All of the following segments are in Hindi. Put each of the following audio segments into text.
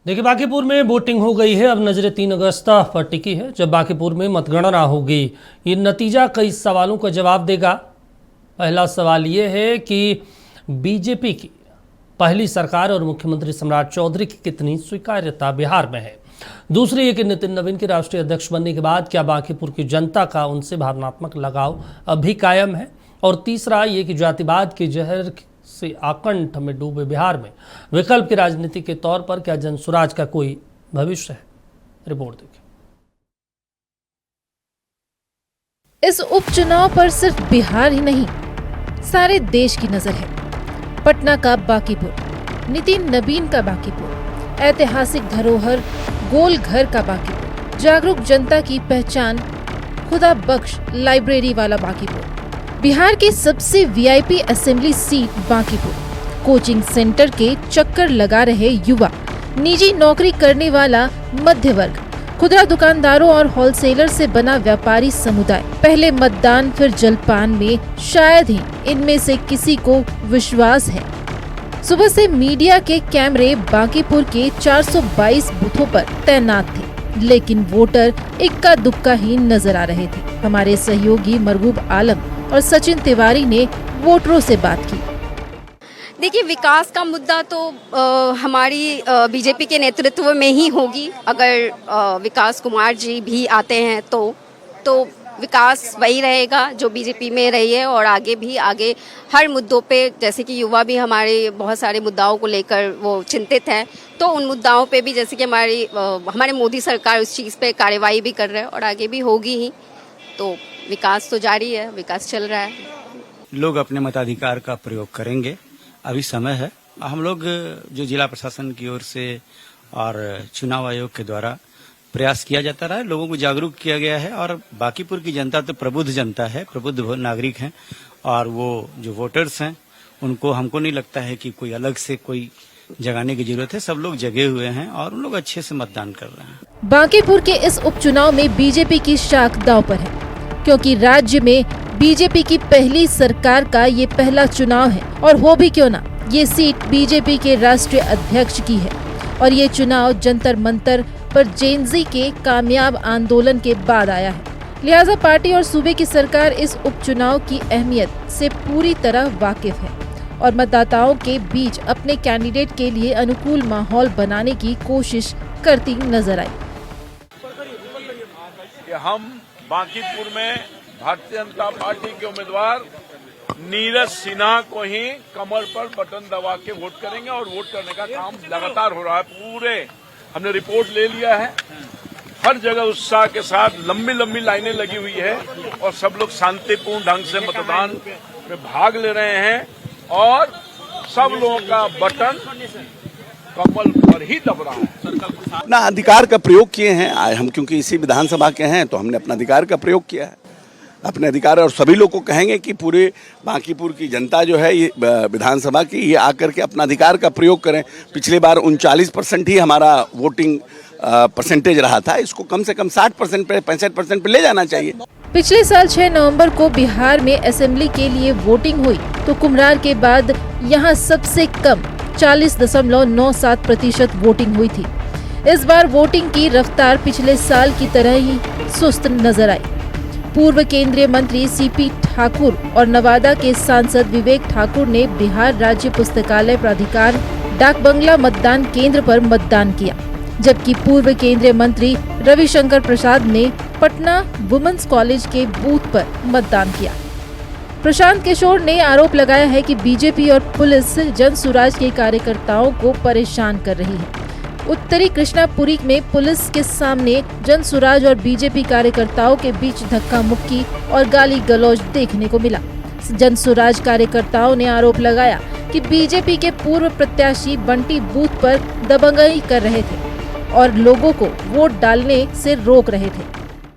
देखिए, बांकीपुर में वोटिंग हो गई है। अब नजरें 3 अगस्त पर टिकी है, जब बांकीपुर में मतगणना होगी। ये नतीजा कई सवालों का जवाब देगा। पहला सवाल ये है कि बीजेपी की पहली सरकार और मुख्यमंत्री सम्राट चौधरी की कितनी स्वीकार्यता बिहार में है। दूसरी ये कि नितिन नवीन के राष्ट्रीय अध्यक्ष बनने के बाद क्या बांकीपुर की जनता का उनसे भावनात्मक लगाव अभी कायम है। और तीसरा ये कि जातिवाद के जहर से आकंठ में डूबे बिहार में विकल्प की राजनीति के तौर पर क्या जनसुराज का कोई भविष्य है। रिपोर्ट देखिए। इस उपचुनाव पर सिर्फ बिहार ही नहीं, सारे देश की नजर है। पटना का बांकीपुर, नितिन नवीन का बांकीपुर, ऐतिहासिक धरोहर गोल घर का बांकीपुर, जागरूक जनता की पहचान खुदा बख्श लाइब्रेरी वाला बांकीपुर, बिहार की सबसे VIP assembly seat Bankipur, coaching centre के चक्कर लगा रहे युवा, निजी नौकरी करने वाला मध्य वर्ग, खुदरा दुकानदारों और होलसेलर से बना व्यापारी समुदाय। पहले मतदान फिर जलपान में शायद ही इनमें से किसी को विश्वास है। सुबह से मीडिया के कैमरे बांकीपुर के 422 बूथों पर तैनात थे, लेकिन वोटर इक्का दुक्का ही नजर आ रहे थे। हमारे सहयोगी मरगूब आलम और सचिन तिवारी ने वोटरों से बात की। देखिए, विकास का मुद्दा तो हमारी बीजेपी के नेतृत्व में ही होगी। अगर विकास कुमार जी भी आते हैं तो विकास वही रहेगा जो बीजेपी में रही है, और आगे हर मुद्दों पे, जैसे कि युवा भी हमारे बहुत सारे मुद्दाओं को लेकर वो चिंतित हैं, तो उन मुद्दाओं पे भी जैसे कि हमारे मोदी सरकार उस चीज़ पे कार्रवाई भी कर रहे हैं और आगे भी होगी ही। तो विकास तो जारी है, विकास चल रहा है। लोग अपने मताधिकार का प्रयोग करेंगे, अभी समय है। हम लोग जो जिला प्रशासन की ओर से और चुनाव आयोग के द्वारा प्रयास किया जाता रहा है, लोगों को जागरूक किया गया है। और बांकीपुर की जनता तो प्रबुद्ध जनता है, प्रबुद्ध नागरिक हैं, और वो जो वोटर्स हैं उनको हमको नहीं लगता है कि कोई अलग से कोई जगाने की जरूरत है। सब लोग जगे हुए हैं और उन लोग अच्छे से मतदान कर रहे हैं। बांकीपुर के इस उपचुनाव में बीजेपी की शाख दांव पर है, क्योंकि राज्य में बीजेपी की पहली सरकार का ये पहला चुनाव है। और हो भी क्यों ना, ये सीट बीजेपी के राष्ट्रीय अध्यक्ष की है, और ये चुनाव जंतर मंतर पर जेनजी के कामयाब आंदोलन के बाद आया है। लिहाजा पार्टी और सूबे की सरकार इस उपचुनाव की अहमियत से पूरी तरह वाकिफ है और मतदाताओं के बीच अपने कैंडिडेट के लिए अनुकूल माहौल बनाने की कोशिश करती नजर आई। हम बांकीपुर में भारतीय जनता पार्टी के उम्मीदवार नीरज सिन्हा को ही कमर पर बटन दबा के वोट करेंगे, और वोट करने का काम लगातार हो रहा है। पूरे हमने रिपोर्ट ले लिया है, हर जगह उत्साह के साथ लंबी लंबी लाइनें लगी हुई है, और सब लोग शांतिपूर्ण ढंग से मतदान में भाग ले रहे हैं, और सब लोगों का बटन कमल पर ही दब रहा है। अपना अधिकार का प्रयोग किए हैं। हम क्योंकि इसी विधानसभा के हैं तो हमने अपना अधिकार का प्रयोग किया है, अपने अधिकार। और सभी लोग को कहेंगे कि पूरे बांकीपुर की जनता जो है ये विधानसभा की, ये आकर के अपना अधिकार का प्रयोग करें। पिछले बार 39% ही हमारा वोटिंग परसेंटेज रहा था, इसको कम से कम 60% पे 65% पे ले जाना चाहिए। पिछले साल 6 नवंबर को बिहार में असेंबली के लिए वोटिंग हुई तो कुम्हरार के बाद यहाँ सबसे कम 40.97% वोटिंग हुई थी। इस बार वोटिंग की रफ्तार पिछले साल की तरह ही सुस्त नजर आई। पूर्व केंद्रीय मंत्री सीपी ठाकुर और नवादा के सांसद विवेक ठाकुर ने बिहार राज्य पुस्तकालय प्राधिकार डाक बंगला मतदान केंद्र पर मतदान किया, जबकि पूर्व केंद्रीय मंत्री रविशंकर प्रसाद ने पटना वुमेन्स कॉलेज के बूथ पर मतदान किया। प्रशांत किशोर ने आरोप लगाया है कि बीजेपी और पुलिस जनसुराज के कार्यकर्ताओं को परेशान कर रही है। उत्तरी कृष्णापुरी में पुलिस के सामने जनसुराज और बीजेपी कार्यकर्ताओं के बीच धक्का मुक्की और गाली गलौज देखने को मिला। जनसुराज कार्यकर्ताओं ने आरोप लगाया कि बीजेपी के पूर्व प्रत्याशी बंटी बूथ पर दबंगई कर रहे थे और लोगों को वोट डालने से रोक रहे थे।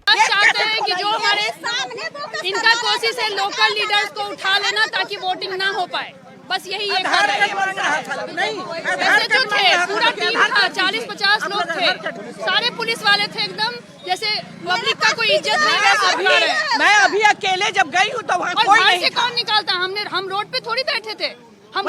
चाहते हैं कि जो हमारे इनका कोशिश है लोकल लीडर्स को उठा लेना ताकि वोटिंग ना हो पाए, बस यही ये कर रहे हैं। वैसे जो थे पूरा टीम था, 40-50 लोग थे, सारे पुलिस वाले थे, एकदम जैसे पब्लिक का कोई इज्जत नहीं है। मैं अभी अकेले जब गई हूँ तो वहाँ कोई नहीं था। कौन निकालता, हम रोड पे थोड़ी बैठे थे, हम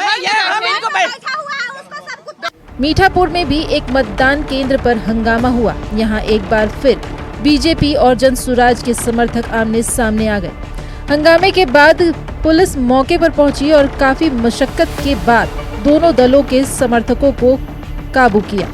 मीठापुर में भी एक मतदान केंद्र पर हंगामा हुआ। यहाँ एक बार फिर बीजेपी और जनसुराज के समर्थक आमने सामने आ गए। हंगामे के बाद पुलिस मौके पर पहुंची और काफी मशक्कत के बाद दोनों दलों के समर्थकों को काबू किया।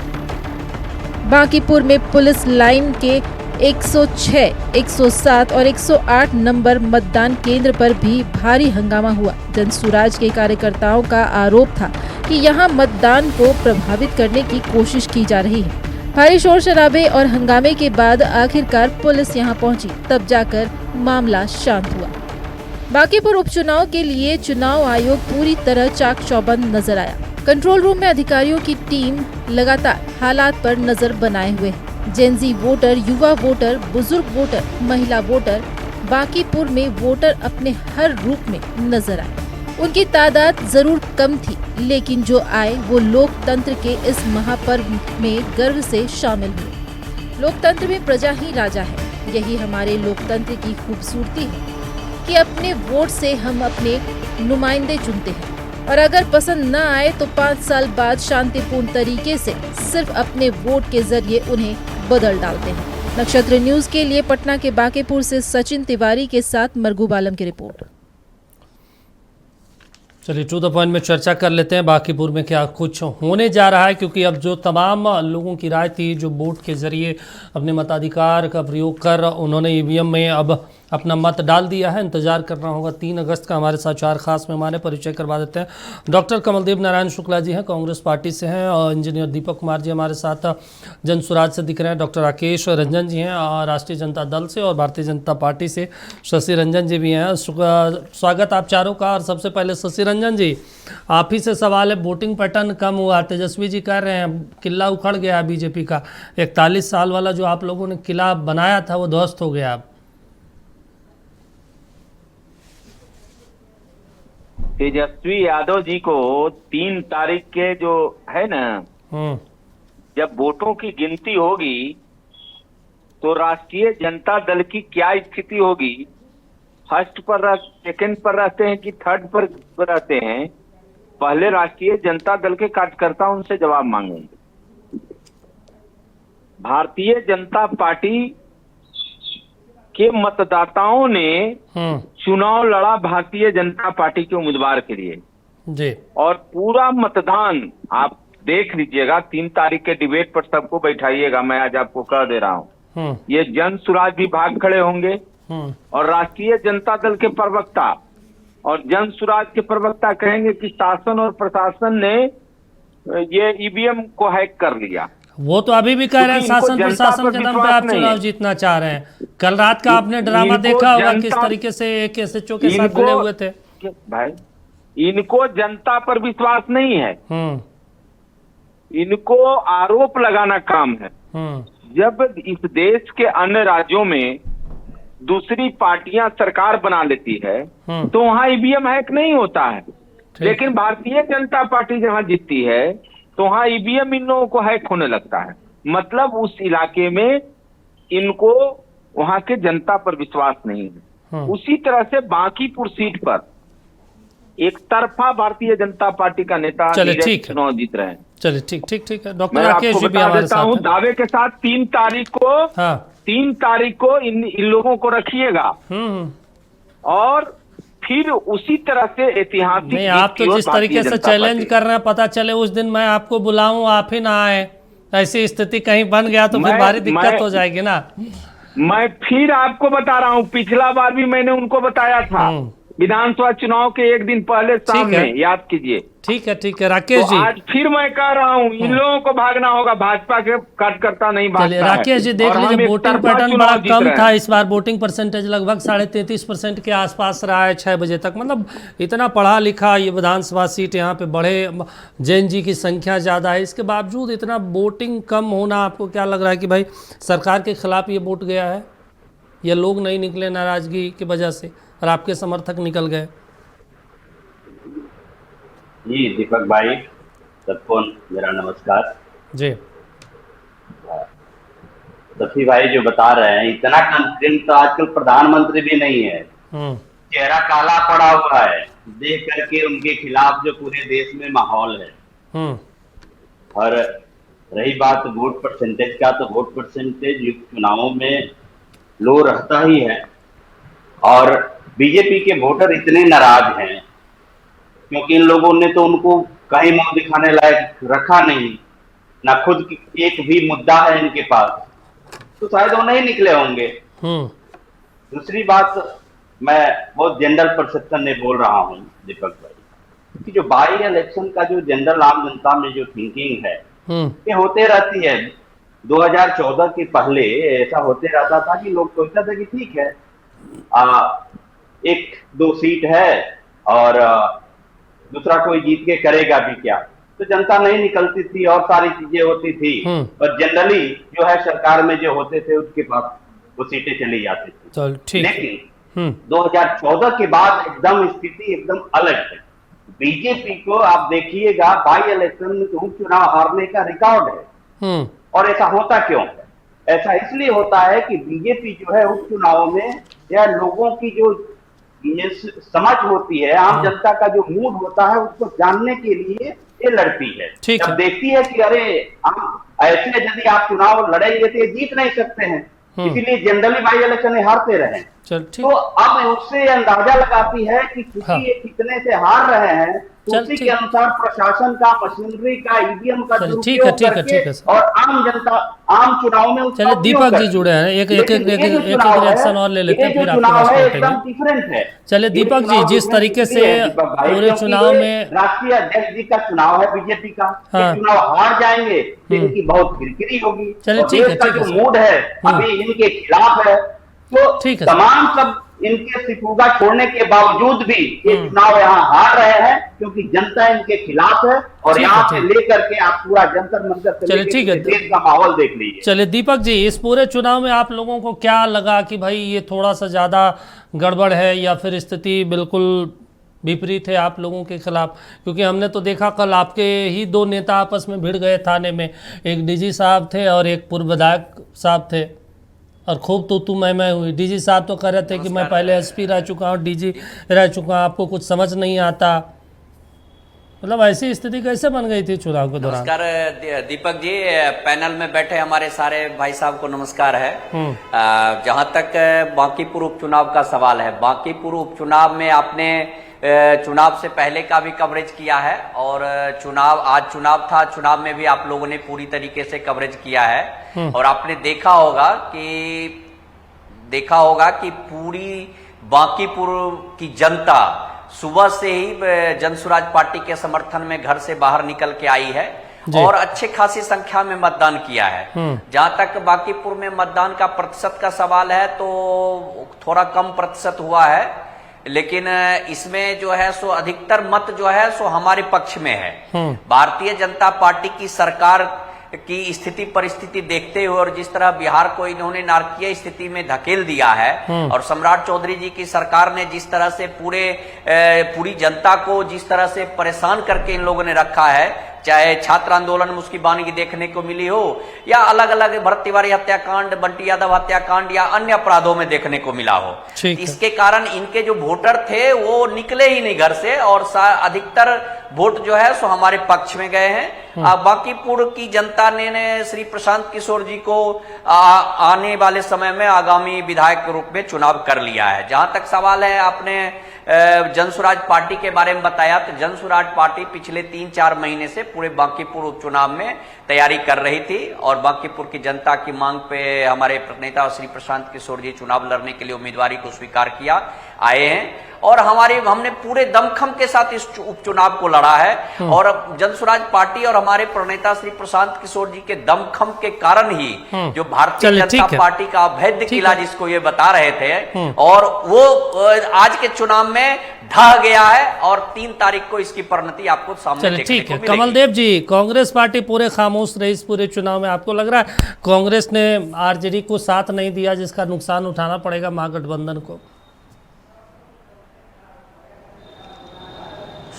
बांकीपुर में पुलिस लाइन के 106, 107 और 108 नंबर मतदान केंद्र पर भी भारी हंगामा हुआ। जनसुराज के कार्यकर्ताओं का आरोप था कि यहां मतदान को प्रभावित करने की कोशिश की जा रही है। भारी शोर शराबे और हंगामे के बाद आखिरकार पुलिस यहां पहुंची, तब जाकर मामला शांत हुआ। बांकीपुर उपचुनाव के लिए चुनाव आयोग पूरी तरह चाक चौबंद नजर आया। कंट्रोल रूम में अधिकारियों की टीम लगातार हालात पर नजर बनाए हुए है। जेनजी वोटर, युवा वोटर, बुजुर्ग वोटर, महिला वोटर बांकीपुर में वोटर अपने हर रूप में नजर आए। उनकी तादाद जरूर कम थी, लेकिन जो आए वो लोकतंत्र के इस महापर्व में गर्व से शामिल हुए। लोकतंत्र में प्रजा ही राजा है। यही हमारे लोकतंत्र की खूबसूरती है कि अपने वोट से हम अपने नुमाइंदे चुनते हैं और अगर पसंद न आए तो 5 साल बाद शांतिपूर्ण तरीके से सिर्फ अपने वोट के जरिए उन्हें बदल डालते हैं। नक्षत्र न्यूज के लिए पटना के बांकीपुर से सचिन तिवारी के साथ मरगूब आलम की रिपोर्ट। चलिए टू द पॉइंट में चर्चा कर लेते हैं बांकीपुर में क्या कुछ होने जा रहा है, क्योंकि अब जो तमाम लोगों की राय थी जो वोट के जरिए अपने मताधिकार का प्रयोग कर उन्होंने ईवीएम में अब अपना मत डाल दिया है। इंतजार करना होगा 3 अगस्त का। हमारे साथ 4 खास मेहमान हैं, परिचय करवा देते हैं। डॉक्टर कमलदेव नारायण शुक्ला जी हैं, कांग्रेस पार्टी से हैं, और इंजीनियर दीपक कुमार जी हमारे साथ जनसुराज से दिख रहे हैं। डॉक्टर राकेश रंजन जी हैं राष्ट्रीय जनता दल से, और भारतीय जनता पार्टी से शशि रंजन जी भी हैं। स्वागत आप चारों का। और सबसे पहले शशि रंजन जी, आप ही से सवाल है। वोटिंग पैटर्न कम हुआ, तेजस्वी जी कह रहे हैं किला उखड़ गया बीजेपी का। 41 साल वाला जो आप लोगों ने किला बनाया था वो ध्वस्त हो गया। तेजस्वी यादव जी को 3 तारीख के जो है ना, जब वोटों की गिनती होगी तो राष्ट्रीय जनता दल की क्या स्थिति होगी। फर्स्ट पर सेकंड पर रहते हैं कि थर्ड पर रहते हैं, पहले राष्ट्रीय जनता दल के कार्यकर्ता उनसे जवाब मांगेंगे। भारतीय जनता पार्टी के मतदाताओं ने चुनाव लड़ा भारतीय जनता पार्टी के उम्मीदवार के लिए जी, और पूरा मतदान आप देख लीजिएगा। 3 तारीख के डिबेट पर सबको बैठाइएगा, मैं आज आपको कह दे रहा हूँ। ये जनसुराज भी भाग खड़े होंगे और राष्ट्रीय जनता दल के प्रवक्ता और जनसुराज के प्रवक्ता कहेंगे कि शासन और प्रशासन ने ये ईवीएम को हैक कर लिया। वो तो अभी भी कह रहे हैं शासन प्रशासन के दम पे आप चुनाव जीतना चाह रहे हैं। कल रात का आपने ड्रामा देखा होगा किस तरीके से एक एसएचओ के साथ मिले हुए थे। भाई इनको जनता पर विश्वास नहीं है, इनको आरोप लगाना काम है। जब इस देश के अन्य राज्यों में दूसरी पार्टियां सरकार बना लेती है तो वहां ईवीएम हैक नहीं होता है, लेकिन भारतीय जनता पार्टी जहां जीतती है तो वहां ईवीएम इन लोगों को हैक होने लगता है। मतलब उस इलाके में इनको वहां के जनता पर विश्वास नहीं है। उसी तरह से बांकीपुर सीट पर एक तरफा भारतीय जनता पार्टी का नेता चुनाव जीत रहे हैं। चलिए ठीक है। डॉक्टर राकेश जी भी हमारे साथ हैं। दावे के साथ 3 तारीख को इन लोगों को रखिएगा और फिर उसी तरह से ऐतिहासिक। नहीं, आप तो जिस तरीके से चैलेंज कर रहे हैं, पता चले उस दिन मैं आपको बुलाऊं आप ही ना आए, ऐसी स्थिति कहीं बन गया तो फिर भारी दिक्कत हो जाएगी ना। मैं फिर आपको बता रहा हूँ, पिछला बार भी मैंने उनको बताया था विधानसभा चुनाव के 1 दिन पहले शाम में, याद कीजिए। ठीक है राकेश जी। आज फिर मैं कह रहा हूँ इन लोगों को भागना होगा, भाजपा के कार्यकर्ता नहीं भागता है। राकेश जी देख लीजिए, वोटिंग पैटर्न बड़ा कम था इस बार। वोटिंग परसेंटेज लगभग 33.5% के आसपास रहा है 6 बजे तक। मतलब इतना पढ़ा लिखा ये विधानसभा सीट यहाँ पे बढ़े, जैन जी की संख्या ज़्यादा है, इसके बावजूद इतना वोटिंग कम होना, आपको क्या लग रहा है कि भाई सरकार के खिलाफ ये वोट गया है या लोग नहीं निकले नाराजगी की वजह से और आपके समर्थक निकल गए? जी दीपक भाई, सबको मेरा नमस्कार जी। शशि भाई जो बता रहे हैं, इतना कॉन्फिडेंट तो आजकल प्रधानमंत्री भी नहीं है। चेहरा काला पड़ा हुआ है देख करके उनके खिलाफ जो पूरे देश में माहौल है। और रही बात वोट परसेंटेज का, तो वोट परसेंटेज चुनावों में लो रहता ही है। और बीजेपी के वोटर इतने नाराज हैं क्योंकि इन लोगों ने तो उनको कहीं मुंह दिखाने लायक रखा नहीं, ना खुद एक भी मुद्दा है इनके पास, तो शायद वो नहीं निकले होंगे। दूसरी बात, मैं बहुत जनरल परसेप्शन में बोल रहा हूँ दीपक भाई, कि जो बाई इलेक्शन का जो जनरल आम जनता में जो थिंकिंग है ये होते रहती है। 2014 के पहले ऐसा होते रहता था कि लोग सोचते थे कि ठीक है, 1-2 सीट है और दूसरा कोई जीत के करेगा भी क्या, तो जनता नहीं निकलती थी और सारी चीजें होती थी। पर जनरली जो है सरकार में जो होते थे उसके पास वो सीटें चली जाती थी। लेकिन 2014 के बाद एकदम स्थिति एकदम अलग है। बीजेपी को आप देखिएगा, बाई इलेक्शन में उपचुनाव हारने का रिकॉर्ड है। और ऐसा होता क्यों है? ऐसा इसलिए होता है कि बीजेपी जो है उपचुनाव में या लोगों की जो समझ होती है, आम जनता का जो मूड होता है उसको जानने के लिए ये लड़ती है। जब देखती है कि अरे ऐसे यदि आप चुनाव लड़ेंगे तो ये जीत नहीं सकते हैं, इसीलिए जनरली बाई इलेक्शन में हारते रहे। तो अब उससे अंदाजा लगाती है कि चूंकि ये कितने से हार रहे हैं, तो उसी के अनुसार प्रशासन का, मशीनरी का, ईवीएम का दुरुपयोग करके और आम जनता आम चुनाव में। चलिए दीपक जी जुड़े हैं, एक रिएक्शन और ले लेते हैं, फिर आपके पास एकदम डिफरेंट है। चलिए दीपक जी, जिस तरीके से पूरे चुनाव में राष्ट्रीय अध्यक्ष जी का चुनाव है बीजेपी का, चुनाव हार जाएंगे तो इनकी बहुत किरकिरी होगी। चलिए ठीक है, जो मूड है अभी इनके खिलाफ है, तो तमाम सब इनके सिकुगा छोड़ने के बावजूद भी ये चुनाव यहाँ हार रहे हैं क्योंकि जनता इनके खिलाफ है। और यहाँ से लेकर के आप पूरा जंतर मंतर से ठीक है, देश का माहौल देख लीजिए। चलिए दीपक जी, इस पूरे चुनाव में आप लोगों को क्या लगा कि भाई ये थोड़ा सा ज्यादा गड़बड़ है या फिर स्थिति बिल्कुल विपरीत है आप लोगों के खिलाफ? क्योंकि हमने तो देखा कल आपके ही 2 नेता आपस में भिड़ गए थाने में, एक डीजी साहब थे और एक पूर्व विधायक साहब थे, और खूब तू मैं हुई। डीजी साहब तो कह रहे थे कि मैं पहले एसपी रह चुका हूँ, डीजी रह चुका हूँ, आपको कुछ समझ नहीं आता। मतलब ऐसी स्थिति कैसे बन गई थी चुनाव के दौरान? नमस्कार दीपक जी, पैनल में बैठे हमारे सारे भाई साहब को नमस्कार है। जहां तक बांकीपुर उपचुनाव का सवाल है, बांकीपुर उपचुनाव में आपने चुनाव से पहले का भी कवरेज किया है और आज चुनाव था, चुनाव में भी आप लोगों ने पूरी तरीके से कवरेज किया है। और आपने देखा होगा कि पूरी बांकीपुर की जनता सुबह से ही जनसुराज पार्टी के समर्थन में घर से बाहर निकल के आई है और अच्छे खासी संख्या में मतदान किया है। जहां तक बांकीपुर में मतदान का प्रतिशत का सवाल है तो थोड़ा कम प्रतिशत हुआ है, लेकिन इसमें जो है सो अधिकतर मत जो है सो हमारे पक्ष में है। भारतीय जनता पार्टी की सरकार की स्थिति परिस्थिति देखते हुए और जिस तरह बिहार को इन्होंने नारकीय स्थिति में धकेल दिया है और सम्राट चौधरी जी की सरकार ने जिस तरह से पूरी जनता को जिस तरह से परेशान करके इन लोगों ने रखा है, चाहे छात्र आंदोलन में उसकी बानगी देखने को मिली हो या अलग अलग भरत तिवारी हत्याकांड, बंटी यादव हत्याकांड या अन्य अपराधों में देखने को मिला हो। इसके कारण इनके जो वोटर थे वो निकले ही नहीं घर से और अधिकतर वोट जो है सो हमारे पक्ष में गए हैं। बांकीपुर की जनता ने श्री प्रशांत किशोर जी को आने वाले समय में आगामी विधायक के रूप में चुनाव कर लिया है। जहां तक सवाल है, आपने जनसुराज पार्टी के बारे में बताया, तो जनसुराज पार्टी पिछले 3-4 महीने से पूरे बांकीपुर उपचुनाव में तैयारी कर रही थी और बांकीपुर की जनता की मांग पे हमारे नेता श्री प्रशांत किशोर जी चुनाव लड़ने के लिए उम्मीदवारी को स्वीकार किया आए हैं और हमने पूरे दमखम के साथ इस उपचुनाव को लड़ा है। और जनसुराज पार्टी और हमारे प्रणेता श्री प्रशांत किशोर जी के दमखम के कारण ही जो भारतीय जनता पार्टी का अवैध किला जिसको ये बता रहे थे और वो आज के चुनाव में ढह गया है और 3 तारीख को इसकी परिणति आपको सामने देखने को मिलेगी। कमलदेव जी, कांग्रेस पार्टी पूरे खामोश रही इस पूरे चुनाव में, आपको लग रहा है कांग्रेस ने आरजेडी को साथ नहीं दिया जिसका नुकसान उठाना पड़ेगा महागठबंधन को?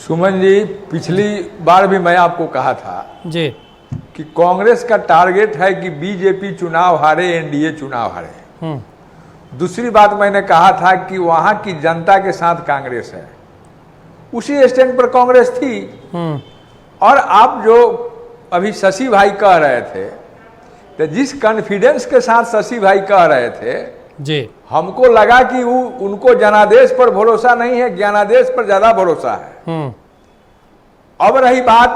सुमन जी, पिछली बार भी मैं आपको कहा था जी कि कांग्रेस का टारगेट है कि बीजेपी चुनाव हारे, एनडीए चुनाव हारे। दूसरी बात मैंने कहा था कि वहां की जनता के साथ कांग्रेस है, उसी स्टैंड पर कांग्रेस थी। और आप जो अभी शशि भाई कह रहे थे, तो जिस कॉन्फिडेंस के साथ शशि भाई कह रहे थे जी, हमको लगा कि वो उनको जनादेश पर भरोसा नहीं है, ज्ञानादेश पर ज्यादा भरोसा है। अब रही बात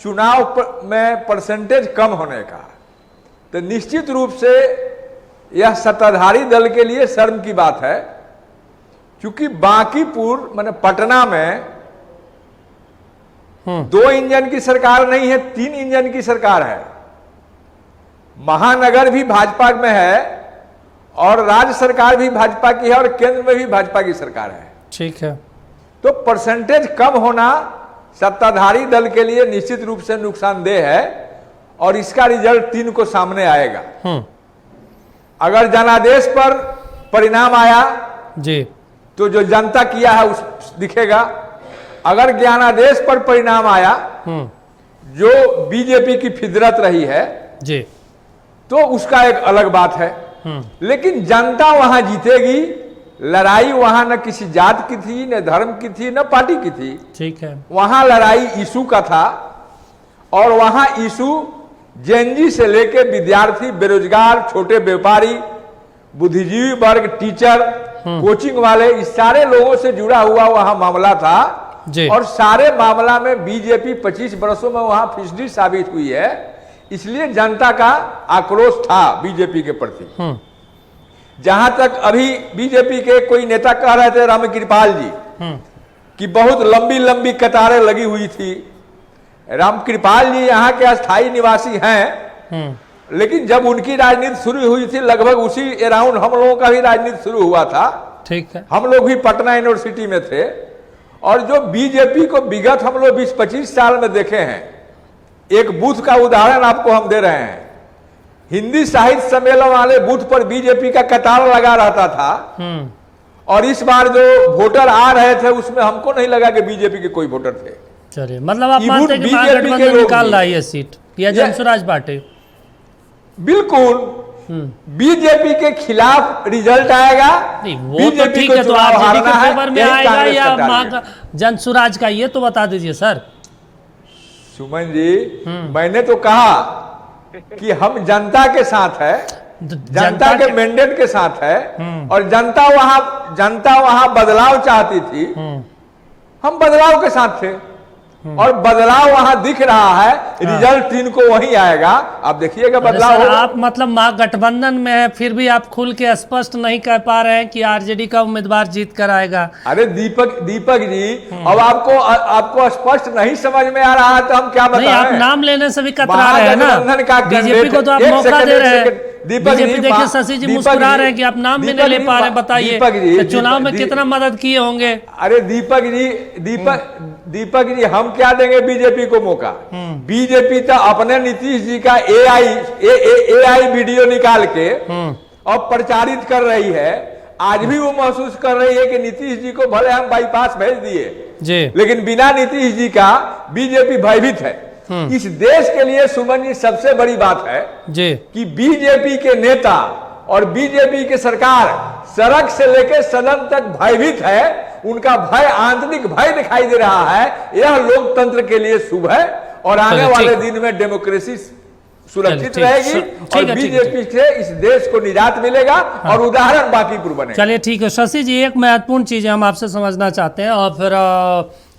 चुनाव में परसेंटेज कम होने का, तो निश्चित रूप से यह सत्ताधारी दल के लिए शर्म की बात है, क्योंकि बांकीपुर माने पटना में 2 इंजन की सरकार नहीं है, 3 इंजन की सरकार है। महानगर भी भाजपा में है और राज्य सरकार भी भाजपा की है और केंद्र में भी भाजपा की सरकार है। ठीक है, तो परसेंटेज कम होना सत्ताधारी दल के लिए निश्चित रूप से नुकसानदेह है और इसका रिजल्ट 3 को सामने आएगा। अगर जनादेश पर परिणाम आया जी, तो जो जनता किया है उस दिखेगा। अगर ज्ञानादेश पर परिणाम आया, जो बीजेपी की फितरत रही है जी, तो उसका एक अलग बात है। लेकिन जनता वहां जीतेगी। लड़ाई वहां न किसी जात की थी, न धर्म की थी, न पार्टी की थी। ठीक है, वहां लड़ाई इशू का था और वहां इशू जेएनजी से लेके विद्यार्थी, बेरोजगार, छोटे व्यापारी, बुद्धिजीवी वर्ग, टीचर, कोचिंग वाले, इस सारे लोगों से जुड़ा हुआ वहां मामला था। और सारे मामला में बीजेपी 25 वर्षों में वहां फिसडी साबित हुई है। इसलिए जनता का आक्रोश था बीजेपी के प्रति। जहां तक अभी बीजेपी के कोई नेता कह रहे थे, रामकृपाल जी, कि बहुत लंबी लंबी कतारें लगी हुई थी। रामकृपाल जी यहाँ के अस्थायी निवासी हैं, लेकिन जब उनकी राजनीति शुरू हुई थी लगभग उसी अराउंड हम लोगों का भी राजनीति शुरू हुआ था। ठीक है, हम लोग भी पटना यूनिवर्सिटी में थे और जो बीजेपी को विगत हम लोग 20-25 साल में देखे हैं, एक बूथ का उदाहरण आपको हम दे रहे हैं। हिंदी साहित्य सम्मेलन वाले बूथ पर बीजेपी का कतार लगा रहता था और इस बार जो वोटर आ रहे थे उसमें हमको नहीं लगा कि बीजेपी के कोई वोटर थे। चलिए, मतलब आप मानते हैं कि महागठबंधन निकाल रहा है ये सीट या जनसुराज पार्टी? बिल्कुल बीजेपी के खिलाफ रिजल्ट आएगा। नहीं, वो तो ठीक है, तो आरजेडी के फेवर में आएगा या जनसुराज का, ये तो बता दीजिए सर। सुमन जी, मैंने तो कहा कि हम जनता के साथ है, जनता के मैंडेट के साथ है और जनता वहां बदलाव चाहती थी। हम बदलाव के साथ थे और बदलाव वहां दिख रहा है। रिजल्ट 3 को वही आएगा। आप देखिएगा बदलाव। आप मतलब महागठबंधन में है, फिर भी आप खुल के स्पष्ट नहीं कह पा रहे हैं कि आरजेडी का उम्मीदवार जीत कर आएगा। अरे दीपक जी, अब आपको स्पष्ट नहीं समझ में आ रहा है तो हम क्या बताएं? आप नाम लेने से भी कतरा रहे हैं ना। बीजेपी को तो आप मौका दे रहे हैं। बीजेपी देखिए, शशि जी मुस्कुरा रहे हैं कि आप नाम भी नहीं ले पा रहे। बताइए चुनाव में कितना मदद किए होंगे? अरे दीपक जी, हम क्या देंगे बीजेपी को मौका? बीजेपी तो अपने नीतीश जी का एआई वीडियो निकाल के और प्रचारित कर रही है। आज भी वो महसूस कर रही है कि नीतीश जी को भले हम बाईपास भेज दिए, लेकिन बिना नीतीश जी का बीजेपी भयभीत है। इस देश के लिए सुमन जी सबसे बड़ी बात है कि बीजेपी के नेता और बीजेपी के सरकार सड़क से लेकर सदन तक भयभीत है। उनका भय, आंतरिक भय दिखाई दे रहा है। यह लोकतंत्र के लिए शुभ है और आने वाले दिन में डेमोक्रेसी सुरक्षित रहेगी और बीजेपी से इस देश को निजात मिलेगा और उदाहरण बांकीपुर बनेगा। चलिए ठीक है शशि जी, एक महत्वपूर्ण चीज हम आपसे समझना चाहते हैं और फिर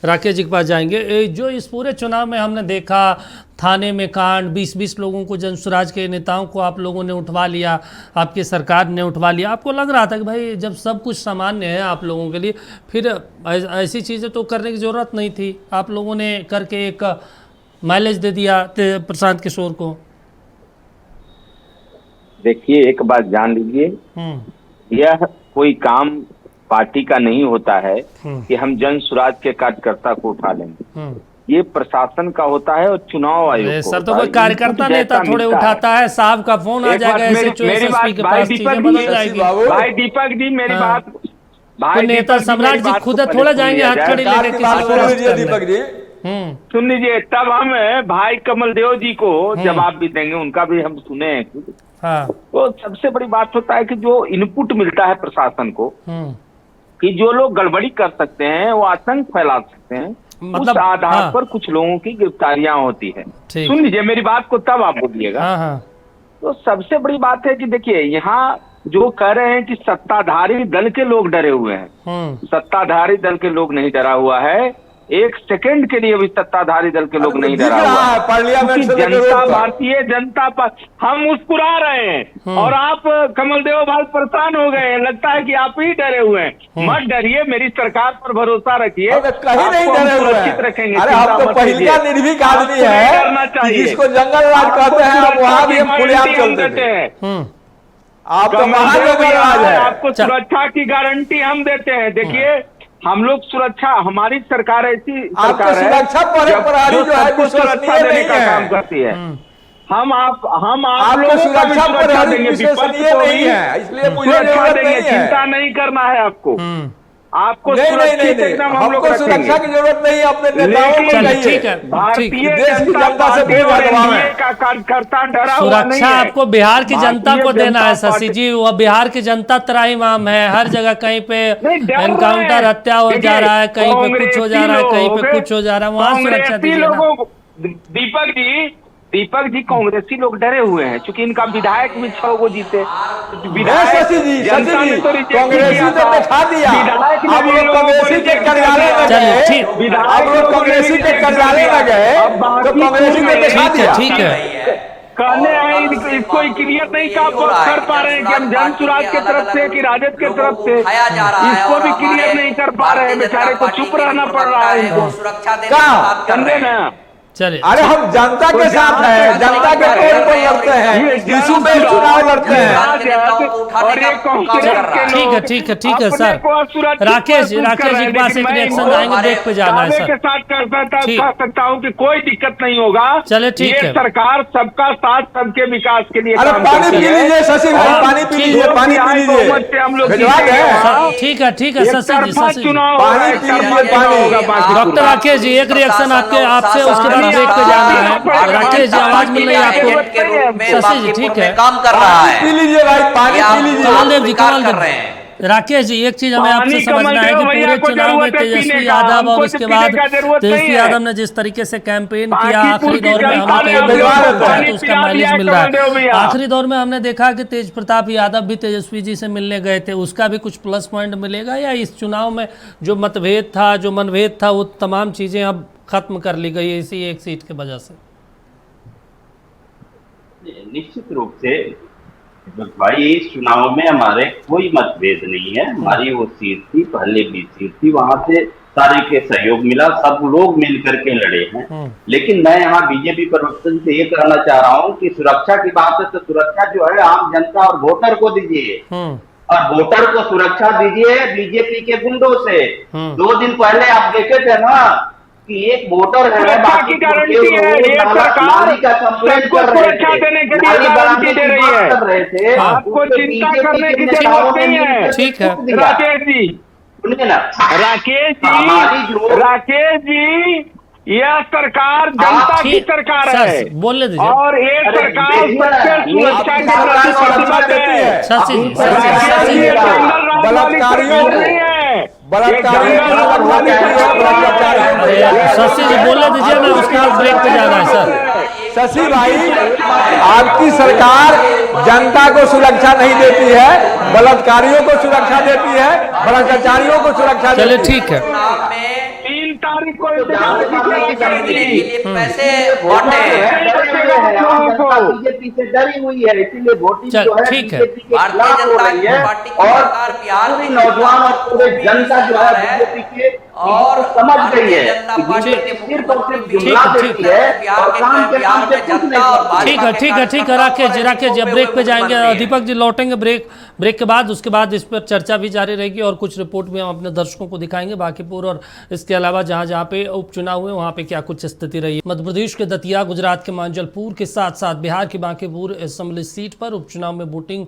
राकेश जी के पास जाएंगे। जो इस पूरे चुनाव में हमने देखा, थाने में कांड, 20-20 लोगों को, जनसुराज के नेताओं को आप लोगों ने उठवा लिया, आपकी सरकार ने उठवा लिया। आपको लग रहा था कि भाई जब सब कुछ सामान्य है आप लोगों के लिए, फिर ऐसी चीज़ें तो करने की ज़रूरत नहीं थी। आप लोगों ने करके एक माइलेज दे दिया प्रशांत किशोर को। देखिए, एक बात जान लीजिए, यह कोई काम पार्टी का नहीं होता है कि हम जनसुराज के कार्यकर्ता को उठा लेंगे। ये प्रशासन का होता है और चुनाव आयोग सर तो कोई कार्यकर्ता नेता थोड़े उठाता है। साहब का फोन आ जाएगा ऐसे भाई दीपक जी, मेरी बात, भाई नेता सम्राट जी खुद थोड़ा जाएंगे हाथ खड़े लेके दीपक जी। सुन लीजिए, तब हम भाई कमल देव जी को जवाब भी देंगे, उनका भी हम सुने हैं। तो सबसे बड़ी बात होता है कि जो इनपुट मिलता है प्रशासन को कि जो लोग गड़बड़ी कर सकते हैं वो आतंक फैला सकते हैं, मतलब उस आधार हाँ। पर कुछ लोगों की गिरफ्तारियां होती है। ठीक। सुन लीजिए मेरी बात को, तब आप बोलिएगा। हाँ हाँ तो सबसे बड़ी बात है कि देखिए, यहाँ जो कह रहे हैं कि सत्ताधारी दल के लोग डरे हुए हैं, सत्ताधारी दल के लोग नहीं डरा हुआ है, एक सेकंड के लिए भी सत्ताधारी दल के लोग नहीं डरा हुआ है। पार्लियामेंट से जनता, भारतीय जनता पार्टी, हम मुस्कुरा रहे हैं और आप कमल देव भाई परेशान हो गए हैं। लगता है कि आप ही डरे हुए हैं। मत डरिए, मेरी सरकार पर भरोसा रखिए, कहीं नहीं डरे हुए हैं। रखेंगे। अरे आप तो पहला निर्भीक आदमी है, जिसको जंगल राज कहते हैं, आप वहाँ भी हम खुलेआम चलते थे। आप तो महाजंगल राज है। आपको सुरक्षा की गारंटी हम देते हैं। देखिए, हम लोग सुरक्षा, हमारी सरकार ऐसी सरकार है सुरक्षा प्रहरी जो है सुरक्षा देने का काम करती है। हम आप आपको सुरक्षा प्रहरी विश्वसनीय नहीं है, इसलिए मुझे जरूरत नहीं है। चिंता नहीं करना है आपको। आपको नहीं, सुरक्षित एकदम हम लोग हमको सुरक्षा की जरूरत नहीं है। अपने नेताओं को ठीक कहिए, है भारतीय देश की जनता जनता से पार्टी कोई और बदलाव है। एनडीए का कार्यकर्ता डरा हुआ नहीं सुरक्षा है। आपको बिहार की जनता को भारतीय देना है जनता शशि जी। वह बिहार की जनता त्राहिमाम है, हर जगह कहीं पे एनकाउंटर, हत्या हो जा रहा है, कहीं पे कुछ हो जा रहा है, कहीं पे कुछ हो जा रहा है, वहाँ सुरक्षा दीजिए ना। दीपक जी कांग्रेसी लोग डरे हुए हैं, क्योंकि इनका विधायक भी 6 गो जीते। शशि जी कांग्रेसी तो दिखा दिया। आप लोग कांग्रेसी के कार्यालय में गए, आप लोग कांग्रेसी के कार्यालय में गए तो कांग्रेसी ने दिखा दिया। ठीक है, कहने हैं इसको क्लियर नहीं कर पा रहे हैं कि हम जन सुराज के तरफ से कि राजद के तरफ से, इसको भी क्लियर नहीं कर पा रहे हैं। बेचारे को चुप रहना पड़ रहा है इनको। सुरक्षा समझे ना? चलिए। अरे हम जनता के साथ हैं, जनता के तौर पर लड़ते हैं, इशू पे चुनाव लड़ते हैं। ठीक है सर। राकेश जी एक बार से रिएक्शन आएंगे, ब्रेक पे जाना है सर। के साथ कह सकता हूँ कि कोई दिक्कत नहीं होगा। चले ठीक है। सरकार सबका साथ, सबके विकास के लिए अरे पानी पी लीजिए शशि भाई, पानी पी लीजिए, पानी पी लीजिए। हम लोग ठीक है शशि जी, शशि जी पानी पी लीजिए, पानी। डॉक्टर राकेश जी एक रिएक्शन आपसे, उसके बाद ब्रेक पे जाना है। राकेश जी आवाज मिल रही है आपको? शशि जी ठीक है, काम कर रहा है। पी लीजिए भाई, पानी पी लीजिए। कमलदेव जी, राकेश जी एक चीज हमें आपसे समझना है कि पूरे चुनाव में तेजस्वी यादव और उसके बाद तेजस्वी यादव ने जिस तरीके से कैंपेन किया, आखिरी दौर में हमें तो उसका माइलेज मिल रहा है। आखिरी दौर में हमने देखा कि तेज प्रताप यादव भी तेजस्वी जी से मिलने गए थे, उसका भी कुछ प्लस पॉइंट मिलेगा, या इस चुनाव में जो मतभेद था, जो मनभेद था, वो तमाम चीजें अब खत्म कर ली गई है इसी एक सीट की वजह से? निश्चित रूप से भाई, इस चुनाव में हमारे कोई मतभेद नहीं है। हमारी वो सीट थी, पहले भी सीट थी, वहां से सारे के सहयोग मिला, सब लोग मिलकर के लड़े हैं। लेकिन मैं यहाँ बीजेपी प्रवक्ता से ये कहना चाह रहा हूँ कि सुरक्षा की बात है तो सुरक्षा जो है आम जनता और वोटर को दीजिए, और वोटर को सुरक्षा दीजिए बीजेपी के गुंडों से। 2 दिन पहले आप देखे थे ना कि एक वोटर है, बाकी गारंटी है, ये सरकार सबको सुरक्षा देने के लिए गारंटी दे रही है। आपको चिंता करने की जरूरत नहीं है। ठीक है राकेश जी, सुनिए ना, राकेश जी, यह सरकार जनता की सरकार है, बोलने दीजिए। और ये सरकार सबके सुरक्षा के प्रति प्रतिबद्ध है। शशि जी बलात्कारियों शशि जी बोलने दीजिए ना, उसके बाद ब्रेक पे जाना है सर। शशि भाई, आपकी सरकार जनता को सुरक्षा नहीं देती है, बलात्कारियों को सुरक्षा देती है, भ्रष्टाचारियों को सुरक्षा देती है। चलिए ठीक है। 3 तारीख को पैसे बांटे बीजेपी से डरी हुई है, इसीलिए वोटिंग जो है ठीक है। बीजेपी के खिलाफ हो रही है, और पूरी नौजवान और पूरे जनता जो है बीजेपी के और समझ गई है कि बीजेपी सिर्फ और सिर्फ जुमला देती है और काम के काम से कुछ नहीं। ठीक है राकेश जी ब्रेक पे जाएंगे। दीपक जी लौटेंगे ब्रेक के बाद, उसके बाद इस पर चर्चा भी जारी रहेगी और कुछ रिपोर्ट भी हम अपने दर्शकों को दिखाएंगे बांकीपुर और इसके अलावा जहां पे उपचुनाव हुए वहां पे क्या कुछ स्थिति रही। मध्य प्रदेश के दतिया, गुजरात के मांजलपुर के साथ साथ बिहार के बांकीपुर असेंबली सीट पर उपचुनाव में वोटिंग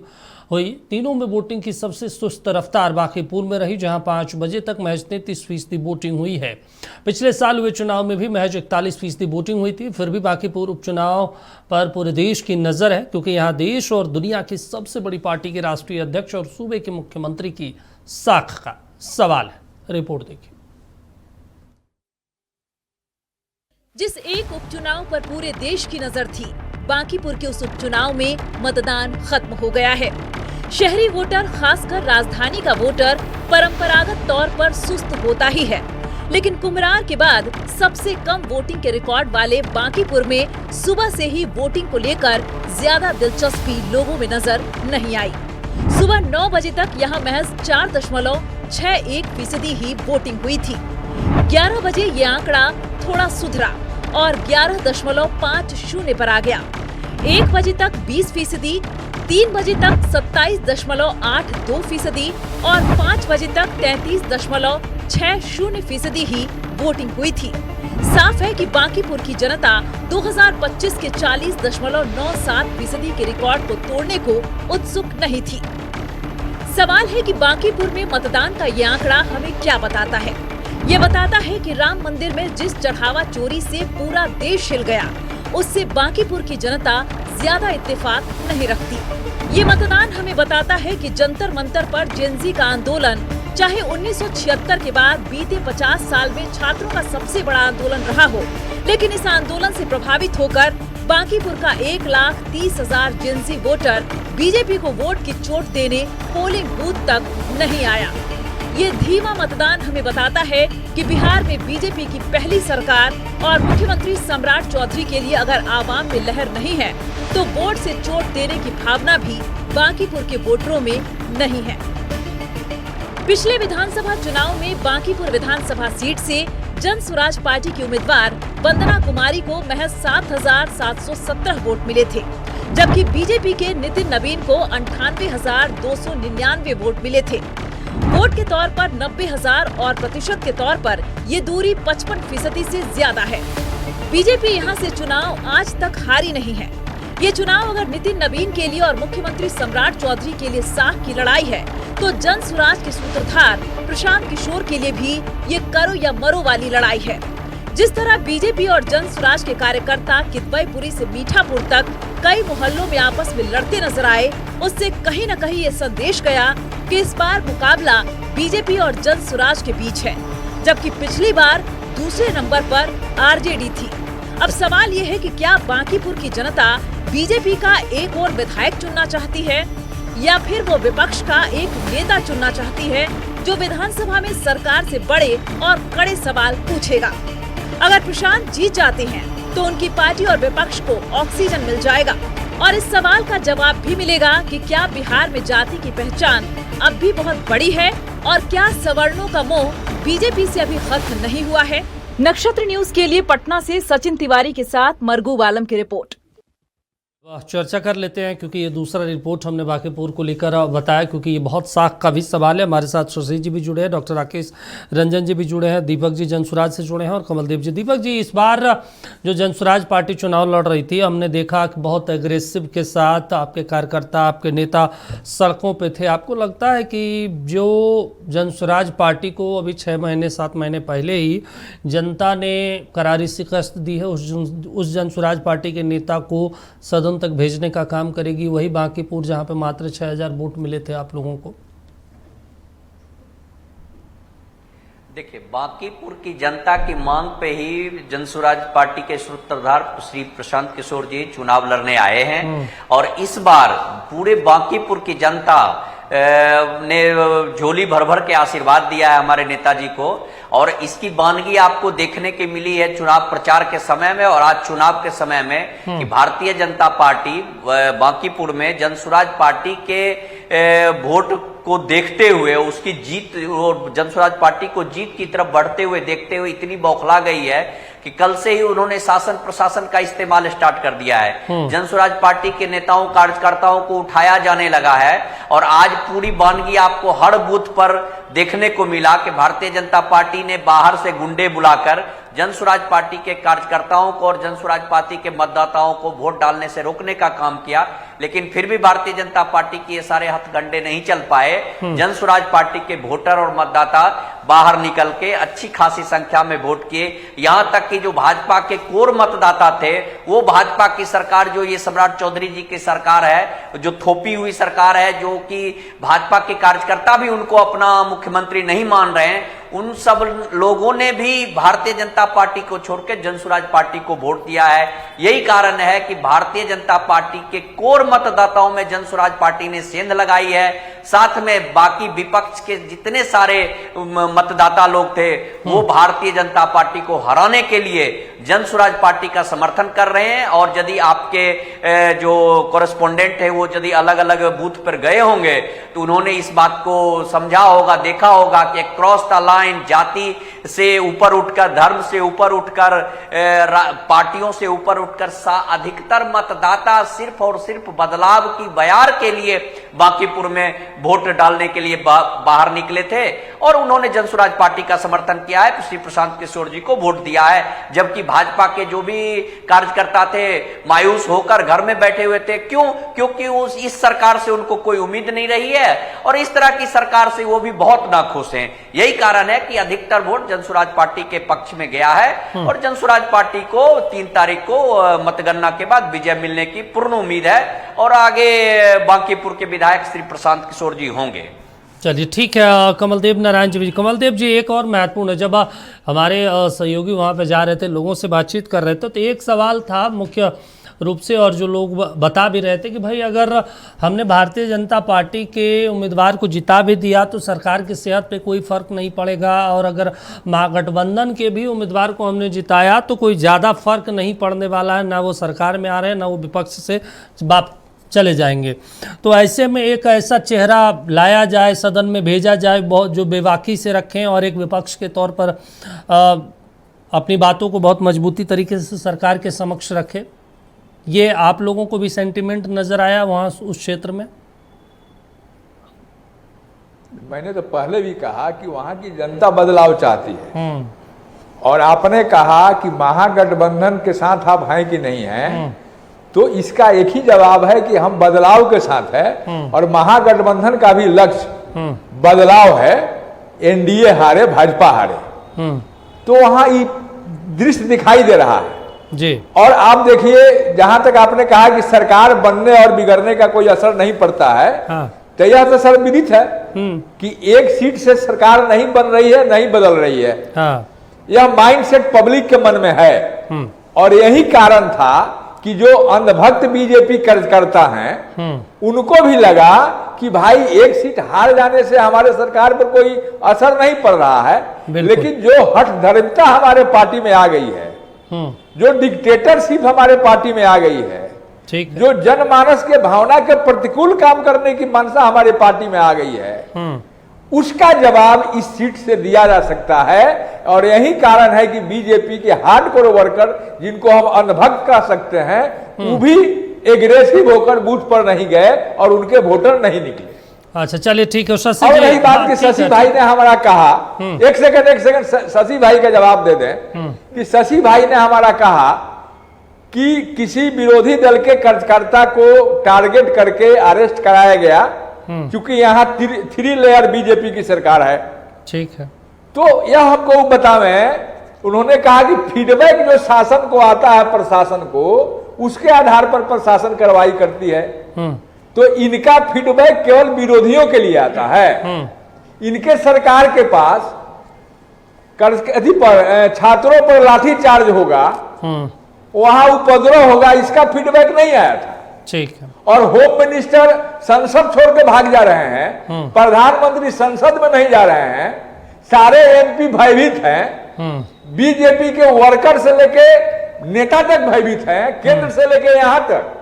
हुई। तीनों में वोटिंग की सबसे सुस्त रफ्तार बांकीपुर में रही, जहां 5 बजे तक महज 33% वोटिंग हुई है। पिछले साल हुए चुनाव में भी महज 41% वोटिंग हुई थी। फिर भी बांकीपुर उपचुनाव पर पूरे देश की नज़र है, क्योंकि यहाँ देश और दुनिया की सबसे बड़ी पार्टी के राष्ट्रीय अध्यक्ष और सूबे के मुख्यमंत्री की साख का सवाल है। रिपोर्ट देखिए। जिस एक उपचुनाव पर पूरे देश की नजर थी, बांकीपुर के उस उपचुनाव में मतदान खत्म हो गया है। शहरी वोटर, खासकर राजधानी का वोटर, परंपरागत तौर पर सुस्त होता ही है, लेकिन कुम्हरार के बाद सबसे कम वोटिंग के रिकॉर्ड वाले बांकीपुर में सुबह से ही वोटिंग को लेकर ज्यादा दिलचस्पी लोगों में नजर नहीं आई। सुबह 9 बजे तक यहां महज 4.61% ही वोटिंग हुई थी। 11 बजे ये आंकड़ा थोड़ा सुधरा और 11.50 पर आ गया। 1 बजे तक 20%, 3 बजे तक 27.82% और 5 बजे तक 33.60% ही वोटिंग हुई थी। साफ है कि बांकीपुर की जनता 2025 के 40.97% के रिकॉर्ड को तोड़ने को उत्सुक नहीं थी। सवाल है कि बांकीपुर में मतदान का ये आंकड़ा हमें क्या बताता है? ये बताता है कि राम मंदिर में जिस चढ़ावा चोरी से पूरा देश हिल गया, उससे बांकीपुर की जनता ज्यादा इत्तेफाक नहीं रखती। ये मतदान हमें बताता है कि जंतर मंतर पर जेनजी का आंदोलन चाहे 1976 के बाद बीते 50 साल में छात्रों का सबसे बड़ा आंदोलन रहा हो, लेकिन इस आंदोलन से प्रभावित होकर बांकीपुर का 1,30,000 जेनजी वोटर बीजेपी को वोट की चोट देने पोलिंग बूथ तक नहीं आया। ये धीमा मतदान हमें बताता है कि बिहार में बीजेपी की पहली सरकार और मुख्यमंत्री सम्राट चौधरी के लिए अगर आवाम में लहर नहीं है, तो वोट से चोट देने की भावना भी बांकीपुर के वोटरों में नहीं है। पिछले विधानसभा चुनाव में बांकीपुर विधानसभा सीट से जन स्वराज पार्टी की उम्मीदवार वंदना कुमारी को महज 7,717 वोट मिले थे, जबकि बीजेपी के नितिन नवीन को 98,299 वोट मिले थे। वोट के तौर पर 90,000 और प्रतिशत के तौर पर ये दूरी 55% से ज्यादा है। बीजेपी यहाँ से चुनाव आज तक हारी नहीं है। ये चुनाव अगर नितिन नवीन के लिए और मुख्यमंत्री सम्राट चौधरी के लिए साख की लड़ाई है, तो जन स्वराज के सूत्रधार प्रशांत किशोर के लिए भी ये करो या मरो वाली लड़ाई है। जिस तरह बीजेपी और जन स्वराज के कार्यकर्ता किदवईपुरी से मीठापुर तक कई मोहल्लों में आपस में लड़ते नजर आए, उससे कहीं न कहीं ये संदेश गया कि इस बार मुकाबला बीजेपी और जन स्वराज के बीच है, जबकि पिछली बार दूसरे नंबर पर आरजेडी थी। अब सवाल ये है कि क्या बांकीपुर की जनता बीजेपी का एक और विधायक चुनना चाहती है, या फिर वो विपक्ष का एक नेता चुनना चाहती है जो विधानसभा में सरकार से बड़े और कड़े सवाल पूछेगा। अगर प्रशांत जीत जाते हैं तो उनकी पार्टी और विपक्ष को ऑक्सीजन मिल जाएगा और इस सवाल का जवाब भी मिलेगा कि क्या बिहार में जाति की पहचान अब भी बहुत बड़ी है और क्या सवर्णों का मोह बीजेपी से अभी खत्म नहीं हुआ है। नक्षत्र न्यूज के लिए पटना से सचिन तिवारी के साथ मरगू वालम की रिपोर्ट। चर्चा कर लेते हैं, क्योंकि ये दूसरा रिपोर्ट हमने बांकीपुर को लेकर बताया, क्योंकि ये बहुत साख का भी सवाल है। हमारे साथ शशि जी भी जुड़े हैं, डॉक्टर राकेश रंजन जी भी जुड़े हैं, दीपक जी जनसुराज से जुड़े हैं और कमलदेव जी। दीपक जी, इस बार जो जनसुराज पार्टी चुनाव लड़ रही थी, हमने देखा कि बहुत एग्रेसिव के साथ आपके कार्यकर्ता, आपके नेता सड़कों पे थे। आपको लगता है कि जो जनसुराज पार्टी को अभी 6 महीने 7 महीने पहले ही जनता ने करारी शिकस्त दी है, उस जनसुराज पार्टी के नेता को सदन तक भेजने का काम करेगी, वही बांकीपुर जहां पे मात्र 6,000 वोट मिले थे आप लोगों को? देखिए, बांकीपुर की जनता की मांग पे ही जनसुराज पार्टी के सूत्रधार श्री प्रशांत किशोर जी चुनाव लड़ने आए हैं और इस बार पूरे बांकीपुर की जनता ने झोली भर भर के आशीर्वाद दिया है हमारे नेताजी को, और इसकी वानगी आपको देखने की मिली है चुनाव प्रचार के समय में और आज चुनाव के समय में कि भारतीय जनता पार्टी बांकीपुर में जनसुराज पार्टी के वोट को देखते हुए, उसकी जीत और जनसुराज पार्टी को जीत की तरफ बढ़ते हुए देखते हुए इतनी बौखला गई है कि कल से ही उन्होंने शासन प्रशासन का इस्तेमाल स्टार्ट कर दिया है। जनसुराज पार्टी के नेताओं कार्यकर्ताओं को उठाया जाने लगा है और आज पूरी वानगी आपको हर बूथ पर देखने को मिला कि भारतीय जनता पार्टी ने बाहर से गुंडे बुलाकर जनसुराज पार्टी के कार्यकर्ताओं को और जनसुराज पार्टी के मतदाताओं को वोट डालने से रोकने का काम किया, लेकिन फिर भी भारतीय जनता पार्टी के ये सारे हथकंडे नहीं चल पाए। जनसुराज पार्टी के वोटर और मतदाता बाहर निकल के अच्छी खासी संख्या में वोट किए। यहां तक कि जो भाजपा के कोर मतदाता थे, वो भाजपा की सरकार, जो ये सम्राट चौधरी जी की सरकार है, जो थोपी हुई सरकार है, जो कि भाजपा के कार्यकर्ता भी उनको अपना मुख्यमंत्री नहीं मान रहे हैं, उन सब लोगों ने भी भारतीय जनता पार्टी को छोड़कर जनसुराज पार्टी को वोट दिया है। यही कारण है कि भारतीय जनता पार्टी के कोर मतदाताओं में जनसुराज पार्टी ने सेंध लगाई है। साथ में बाकी विपक्ष के जितने सारे मतदाता लोग थे वो भारतीय जनता पार्टी को हराने के लिए जनसुराज पार्टी का समर्थन कर रहे हैं। और यदि आपके जो कॉरेस्पोंडेंट है वो यदि अलग अलग बूथ पर गए होंगे तो उन्होंने इस बात को समझा होगा, देखा होगा कि क्रॉस द लाइन, जाति से ऊपर उठकर, धर्म से ऊपर उठकर, पार्टियों से ऊपर उठकर अधिकतर मतदाता सिर्फ और सिर्फ बदलाव की बयार के लिए बांकीपुर में वोट डालने के लिए बाहर निकले थे और उन्होंने जनसुराज पार्टी का समर्थन किया है, श्री प्रशांत किशोर जी को वोट दिया है। जबकि भाजपा के जो भी कार्यकर्ता थे मायूस होकर घर में बैठे हुए थे। क्यों? क्योंकि इस सरकार से उनको कोई उम्मीद नहीं रही है और इस तरह की सरकार से वो भी बहुत नाखुश हैं। यही कारण है कि अधिकतर वोट जनसुराज पार्टी के पक्ष में गया है और जनसुराज पार्टी को 3 तारीख को मतगणना के बाद विजय मिलने की पूर्ण उम्मीद है और आगे बांकीपुर के विधायक श्री प्रशांत किशोर जी होंगे। चलिए ठीक है कमलदेव नारायण जी। कमलदेव जी, एक और महत्वपूर्ण है, जब हमारे सहयोगी वहाँ पे जा रहे थे, लोगों से बातचीत कर रहे थे, तो एक सवाल था मुख्य रूप से और जो लोग बता भी रहे थे कि भाई अगर हमने भारतीय जनता पार्टी के उम्मीदवार को जिता भी दिया तो सरकार की सेहत पे कोई फ़र्क नहीं पड़ेगा और अगर महागठबंधन के भी उम्मीदवार को हमने जिताया तो कोई ज़्यादा फर्क नहीं पड़ने वाला है, ना वो सरकार में आ रहे हैं ना वो विपक्ष से चले जाएंगे। तो ऐसे में एक ऐसा चेहरा लाया जाए, सदन में भेजा जाए बहुत जो बेबाकी से रखें और एक विपक्ष के तौर पर अपनी बातों को बहुत मजबूती तरीके से सरकार के समक्ष रखे, ये आप लोगों को भी सेंटिमेंट नजर आया वहाँ उस क्षेत्र में? मैंने तो पहले भी कहा कि वहाँ की जनता बदलाव चाहती है और आपने कहा कि महागठबंधन के साथ आप हैं कि नहीं हैं, तो इसका एक ही जवाब है कि हम बदलाव के साथ है और महागठबंधन का भी लक्ष्य बदलाव है। एनडीए हारे, भाजपा हारे, तो वहां ये दृश्य दिखाई दे रहा है जी। और आप देखिए, जहां तक आपने कहा कि सरकार बनने और बिगड़ने का कोई असर नहीं पड़ता है, तो यह तो सर्वविदित है कि एक सीट से सरकार नहीं बन रही है, नहीं बदल रही है। यह माइंडसेट पब्लिक के मन में है और यही कारण था कि जो अंधभक्त बीजेपी कार्यकर्ता हैं उनको भी लगा कि भाई एक सीट हार जाने से हमारे सरकार पर कोई असर नहीं पड़ रहा है, लेकिन जो हठ धर्मिता हमारे पार्टी में आ गई है, जो डिक्टेटरशिप हमारे पार्टी में आ गई है, जो जनमानस के भावना के प्रतिकूल काम करने की मंशा हमारे पार्टी में आ गई है, उसका जवाब इस सीट से दिया जा सकता है। और यही कारण है कि बीजेपी के हार्डकोर वर्कर, जिनको हम अंधभक्त कह सकते हैं, वो भी एग्रेसिव होकर बूथ पर नहीं गए और उनके वोटर नहीं निकले। अच्छा चलिए ठीक है। शशि और यही बात कि शशि भाई ने हमारा कहा, एक सेकंड शशि भाई का जवाब दे दें कि शशि भाई ने हमारा कहा कि किसी विरोधी दल के कार्यकर्ता को टारगेट करके अरेस्ट कराया गया क्योंकि यहाँ 3 लेयर बीजेपी की सरकार है। ठीक है, तो यह हमको बतावें। उन्होंने कहा कि फीडबैक जो शासन को आता है, प्रशासन को, उसके आधार पर प्रशासन कार्रवाई करती है। तो इनका फीडबैक केवल विरोधियों के लिए आता है। इनके सरकार के पास छात्रों पर लाठी चार्ज होगा, वहां उपद्रव होगा, इसका फीडबैक नहीं आया था। ठीक है। और होम मिनिस्टर संसद छोड़ के भाग जा रहे हैं, प्रधानमंत्री संसद में नहीं जा रहे हैं, सारे एमपी भयभीत हैं, बीजेपी के वर्कर से लेके नेता तक भयभीत हैं, केंद्र से लेके यहां तक।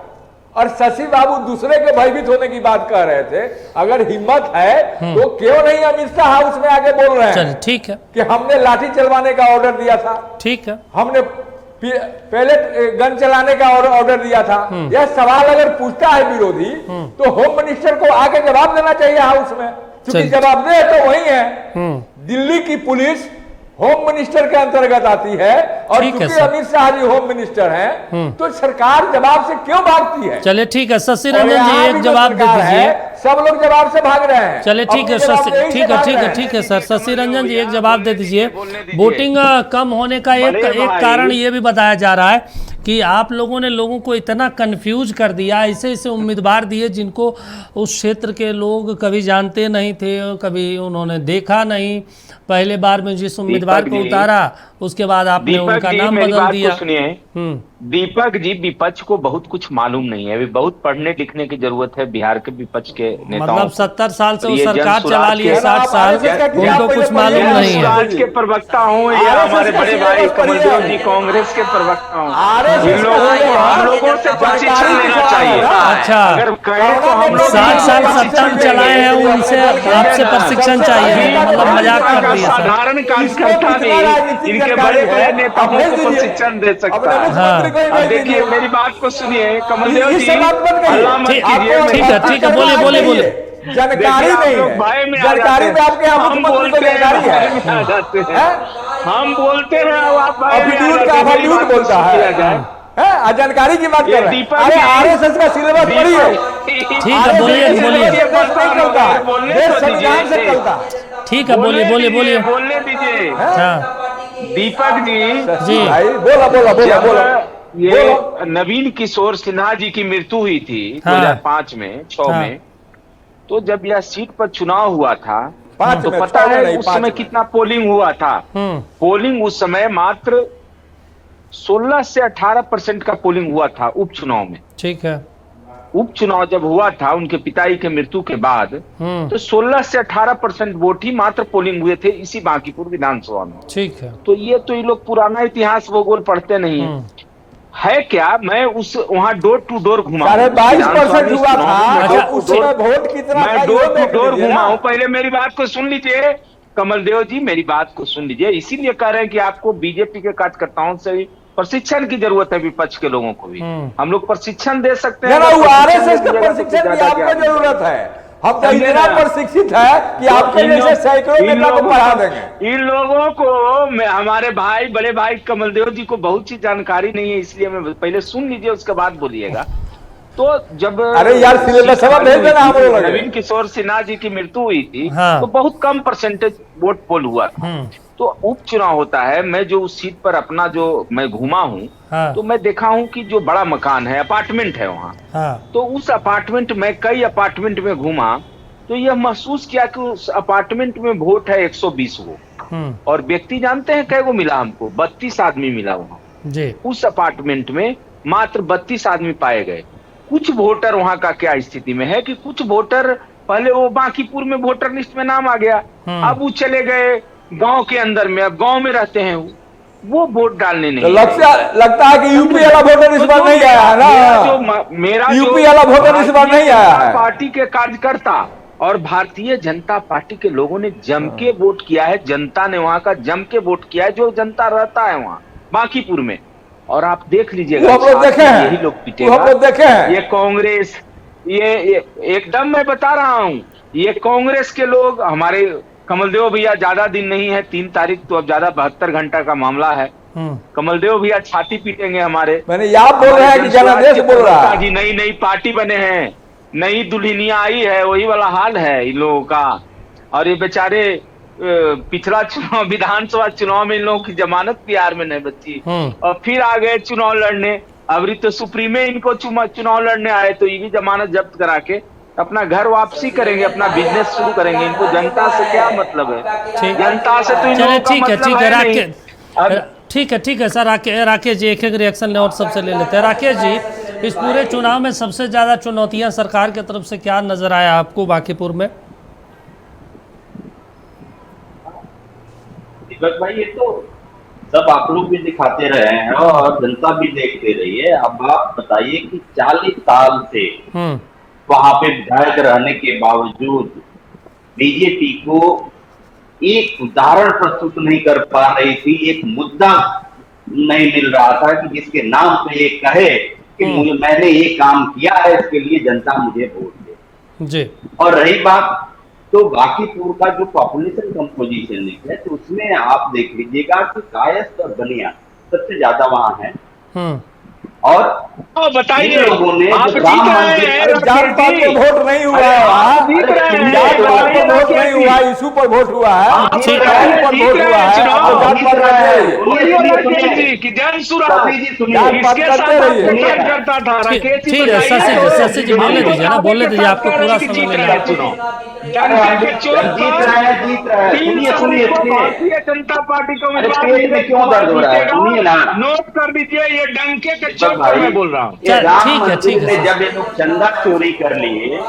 और शशि बाबू दूसरे के भयभीत होने की बात कह रहे थे। अगर हिम्मत है तो क्यों नहीं अमित शाह हाउस में आके बोल रहे हैं ठीक है कि हमने लाठी चलवाने का ऑर्डर दिया था, ठीक है, हमने पहले गन चलाने का ऑर्डर दिया था। यह सवाल अगर पूछता है विरोधी तो होम मिनिस्टर को आके जवाब देना चाहिए हाउस में, क्योंकि जवाब दे तो वही है। दिल्ली की पुलिस होम मिनिस्टर के अंतर्गत आती है और क्योंकि अमित शाह जी होम मिनिस्टर हैं, तो सरकार जवाब से क्यों भागती है? चलिए ठीक है, शशि रंजन जी एक जवाब दे दीजिए। सब लोग जवाब से भाग रहे हैं। चलिए ठीक है ठीक है सर, शशि रंजन जी एक जवाब दे दीजिए। वोटिंग कम होने का एक कारण ये भी बताया जा रहा है कि आप लोगों ने लोगों को इतना कंफ्यूज कर दिया, ऐसे ऐसे उम्मीदवार दिए जिनको उस क्षेत्र के लोग कभी जानते नहीं थे, कभी उन्होंने देखा नहीं, पहले बार में जिस उम्मीदवार को उतारा उसके बाद आपने उनका नाम बदल दिया। सुनिए दीपक जी, विपक्ष को बहुत कुछ मालूम नहीं है, अभी बहुत पढ़ने लिखने की जरूरत है बिहार के विपक्ष के नेताओं। मतलब 70 साल से वो सरकार चला ली है, 60 साल, उनको कुछ मालूम नहीं है। राज के प्रवक्ता हूँ या हमारे बड़े भाई कमलदेव जी कांग्रेस के प्रवक्ता हूँ, इन लोगों को हम लोगों से प्रशिक्षण लेना चाहिए। अच्छा, अगर कहें तो हम लोग 60 साल सत्ता चलाए हैं, उनसे आपसे प्रशिक्षण चाहिए, मतलब मजाक कर दिया। साधारण कार्यकर्ता भी इनके बड़े बड़े नेताओं को प्रशिक्षण दे सकता है। अब देखिए मेरी बात को सुनिए कमलदेव जी, अल्लाह मत कीजिए। ठीक है, बोले। जानकारी नहीं, भाई में जानकारी में आपके हम बोलते हैं, हम बोलते हैं, आप बोलता है, जानकारी की बात कर रहे हैं। अरे आरएसएस का सिलेबस पढ़ी है। ठीक है, बोलिए। ठीक है, बोलिए। बोलने दीजिए दीपक जी भाई, बोला। ये नवीन किशोर सिन्हा जी की मृत्यु हुई थी 2005 में 6 में, तो जब यह सीट पर चुनाव हुआ था तो पता है उस समय कितना पोलिंग हुआ था? पोलिंग उस समय मात्र 16 से 18% का पोलिंग हुआ था उपचुनाव में। ठीक है, उपचुनाव जब हुआ था उनके पिताजी के मृत्यु के बाद, तो 16 से 18% वोट ही मात्र पोलिंग हुए थे इसी बांकीपुर विधानसभा में। ठीक है, तो ये लोग पुराना इतिहास भूगोल पढ़ते नहीं है क्या? मैं वहाँ डोर टू डोर घुमा, 22% हुआ था, उसमें वोट कितना? मैं डोर टू डोर घुमा हूँ। पहले मेरी बात को सुन लीजिए कमलदेव जी, मेरी बात को सुन लीजिए। इसीलिए कह रहे हैं कि आपको बीजेपी के कार्यकर्ताओं से प्रशिक्षण की जरूरत है, विपक्ष के लोगों को भी हम लोग प्रशिक्षण दे सकते हैं। आरएसएस के प्रशिक्षण की आपको जरूरत है। हम तो इतना प्रशिक्षित है कि आपके जैसे सैकड़ों नेता को पढ़ा देंगे। इन लोगों को हमारे भाई बड़े भाई कमलदेव जी को बहुत सी जानकारी नहीं है, इसलिए मैं पहले सुन लीजिए उसके बाद बोलिएगा। तो जब अरे यार सिलेबस भेज देना हम लोग। नवीन किशोर सिन्हा जी की मृत्यु हुई थी तो बहुत कम परसेंटेज वोट पोल हुआ था। तो उपचुनाव होता है, मैं जो उस सीट पर अपना जो मैं घूमा हूँ तो मैं देखा हूँ कि जो बड़ा मकान है, अपार्टमेंट है वहाँ, तो उस अपार्टमेंट में कई अपार्टमेंट में घूमा तो यह महसूस किया कि उस अपार्टमेंट में वोट है 120 वो, और व्यक्ति जानते हैं कैगो मिला हमको? 32 आदमी मिला वहाँ। उस अपार्टमेंट में मात्र 32 आदमी पाए गए। कुछ वोटर वहाँ का क्या स्थिति में है कि कुछ वोटर पहले वो बांकीपुर में वोटर लिस्ट में नाम आ गया, अब वो चले गए गांव के अंदर में, अब गांव में रहते हैं, वो वोट डालने नहीं। लगता है कि यूपी वाला वोटर इस बार नहीं आया है ना? मेरा यूपी वाला वोटर इस बार नहीं आया है। पार्टी के कार्यकर्ता और भारतीय जनता पार्टी के लोगों ने जम के वोट किया है, जनता ने वहाँ का जम के वोट किया है, जो जनता रहता है वहाँ बांकीपुर में। और आप देख लीजिएगा, यही लोग पिटेगा। ये कांग्रेस, ये एकदम मैं बता रहा हूँ, ये कांग्रेस के लोग, हमारे कमलदेव भैया ज्यादा दिन नहीं है, 3 तारीख तो अब ज्यादा 72 घंटा का मामला है। कमलदेव भैया छाती पीटेंगे हमारे। मैंने याद बोल रहा है कि जनादेश बोल रहा है जी, नई पार्टी बने हैं, नई दुल्हनिया आई है, वही वाला हाल है इन लोगों का। और ये बेचारे पिछला चुनाव विधानसभा चुनाव में इन लोगों की जमानत बिहार में नहीं बची और फिर आ गए चुनाव लड़ने। अभी तो सुप्रीम में इनको चुनाव लड़ने आए तो ये भी जमानत जब्त करा के अपना घर वापसी करेंगे, अपना बिजनेस शुरू करेंगे। इनको जनता से क्या मतलब है? जनता से तो इन लोगों का मतलब है। ठीक है सर, राकेश जी एक रिएक्शन ले और सबसे ले लेते हैं। राकेश जी, इस पूरे चुनाव में सबसे ज्यादा चुनौतियां सरकार की तरफ से क्या नजर आया आपको बांकीपुर में? दीपक भाई, ये तो सब आप लोग भी दिखाते रहे हैं और जनता भी देखते रही है। अब आप बताइए कि 40 साल से वहां पे विधायक रहने के बावजूद बीजेपी को एक उदाहरण प्रस्तुत नहीं कर पा रही थी, एक मुद्दा नहीं मिल रहा था कि जिसके नाम पे ये कहे कि मैंने ये काम किया है, इसके लिए जनता मुझे वोट दे जी। और रही बात तो बांकीपुर का जो पॉपुलेशन कंपोजिशन है, तो उसमें आप देख लीजिएगा कि कायस्थ और बनिया सबसे ज्यादा वहां है। और बताइए लोगों ने आप जात पात पर वोट नहीं हुआ है, जात पात पर वोट नहीं हुआ, इशू पर वोट हुआ है, पर वोट हुआ है। ठीक है, शशि जी बोलने दीजिए ना, बोलने दीजिए, आपको पूरा समय मिलेगा। डंके के चोट पर जीत रहा है। 3 सुनिए भारतीय जनता पार्टी को पेट में क्यों दर्द हो रहा है? सुनिए ना, नोट कर दीजिए, ये डंके के चोट पर मैं बोल रहा हूँ। राम मंदिर में जब ये लोग चंदा चोरी कर लिए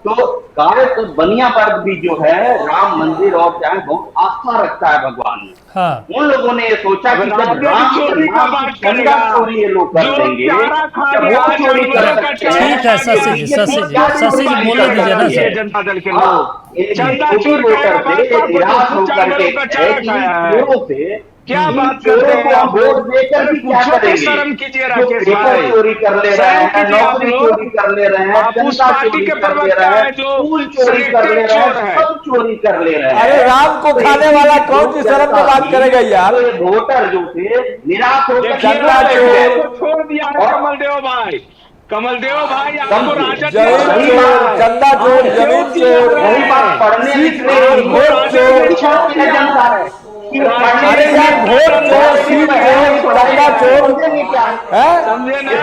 तो कार्य तो बनिया वर्ग भी जो है राम मंदिर और चाहे बहुत आस्था रखता है भगवान में। हाँ। उन लोगों ने ये सोचा कि जब राम चोरी का बात करेगा, चोरी ये लोग कर देंगे, जब वो चोरी कर सकते हैं। ठीक है शशि जी बोलने दीजिए ना सर। जनता दल के लोग चंदा चोर निराश होकर के क्या बात करते हैं आप? वोट देकर भी क्या करेंगे? शर्म कीजिए जो राकेश पेपर भाई, चोरी कर ले रहे हैं, नौकरी चोरी कर ले रहे हैं, आप उस जनता पार्टी चोरी के कर ले प्रवक्ता रहे हैं हैं, जो फूल चोरी कर ले रहे चोर हैं, है। सब चोरी कर ले रहे हैं। अरे राम को खाने वाला कौन सी शर्म की बात करेगा यार? वोटर जो थे निराश होकर छोड़ दिया है कमलदेव भाई आपको राजद चंदा चोर, जमीन चोर, वही बात पढ़ने लिखने वोट चोर, जनता है। अरे यार वोट चोर, सीट चोर, चंदा चोर,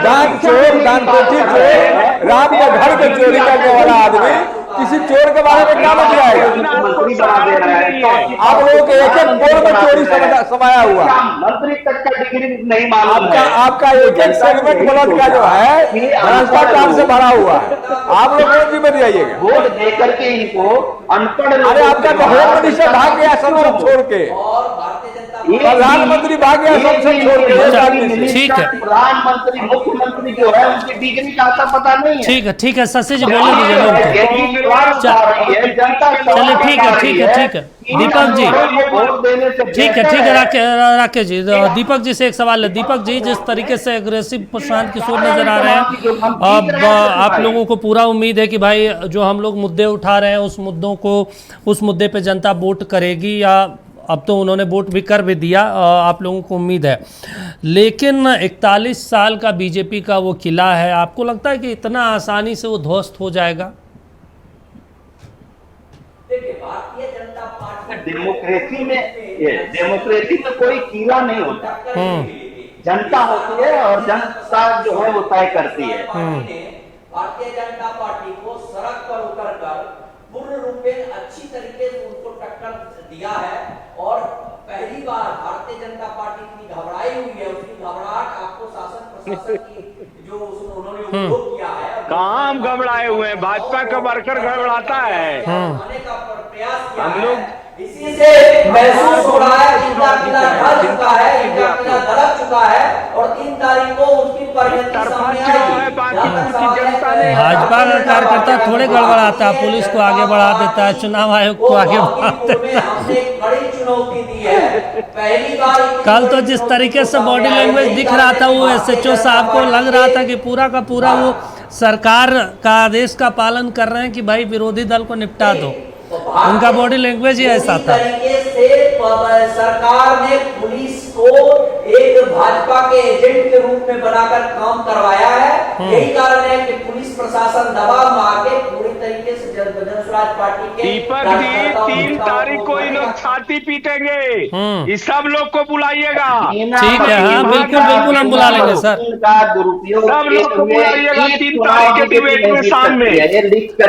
दान चोर, दान पेटी चोर, राम के घर के चोरी करने वाला आदमी किसी चोर के बारे में क्या बच जाएगा? आप लोगों के एक एक बोर्ड में चोरी समाया हुआ। मंत्री तक का डिग्री नहीं मालूम है। आपका एक एक सेगमेंट ब्लड का जो है भ्रष्टाचार से भरा हुआ है। आप लोग कौन सी बन जाइएगा? वोट देकर के इनको अनपढ़। अरे आपका तो होम मिनिस्टर भाग गया संसद छोड़ के, प्रधानमंत्री भाग गया संसद छोड़ के। ठीक है, प्रधानमंत्री मुख्यमंत्री जो है उनकी डिग्री का आता पता नहीं है। ठीक है शशि जी बोलने दीजिए लोग को। चलिए ठीक है दीपक जी, ठीक है राकेश जी। दीपक जी से एक सवाल है। दीपक जी, जिस तरीके से एग्रेसिव प्रशांत किशोर नजर आ रहे हैं, अब आप लोगों को पूरा उम्मीद है कि भाई जो हम लोग मुद्दे उठा रहे हैं उस मुद्दे पे जनता वोट करेगी, या अब तो उन्होंने वोट भी कर भी दिया, आप लोगों को उम्मीद है। लेकिन 41 साल का बीजेपी का वो किला है, आपको लगता है कि इतना आसानी से वो ध्वस्त हो जाएगा? डेमोक्रेसी में कोई किला नहीं होता। जनता होती है और जनता जो है वो तय करती है। भारतीय जनता पार्टी को सड़क पर उतरकर पूर्ण रूप में अच्छी तरीके से उनको टक्कर दिया है, और पहली बार भारतीय जनता पार्टी इतनी घबराई हुई है, उसकी घबराहट आपको शासन प्रशासन की जो उन्होंने उपयोग किया है। कहाँ हम घबराए हुए हैं? भाजपा का वर्कर घबराता है। हम लोग इसी से महसूस हो रहा है कि इनका किला ढल चुका है, इनका किला दरक चुका है, और 3 तारीख को उसकी परिणति सामने आएगी। भाजपा का कार्यकर्ता थोड़े गड़बड़ाता है, पुलिस को आगे बढ़ा देता है, चुनाव आयोग को आगे बढ़ा देता है। बड़ी चुनौती दी है पहली बार। कल तो जिस तरीके से बॉडी लैंग्वेज दिख रहा था, वो SHO साहब को लग रहा था कि पूरा का पूरा वो सरकार का आदेश का पालन कर रहे हैं कि भाई विरोधी दल को निपटा दो। उनका बॉडी लैंग्वेज ही ऐसा था। तरीके से सरकार ने पुलिस को एक भाजपा के एजेंट के रूप में बनाकर काम करवाया है। यही कारण है कि पुलिस प्रशासन दबाव में आके पूरी तरीके से जनसुराज पार्टी के दीपक जी 3 तारीख को ये लोग छाती पीटेंगे, इस सब लोग को बुलाइएगा। ठीक है, हाँ बिल्कुल हम बुला लेंगे सर। सब लोग को बुलाइएगा 3 तारीख के डिबेट में शाम में।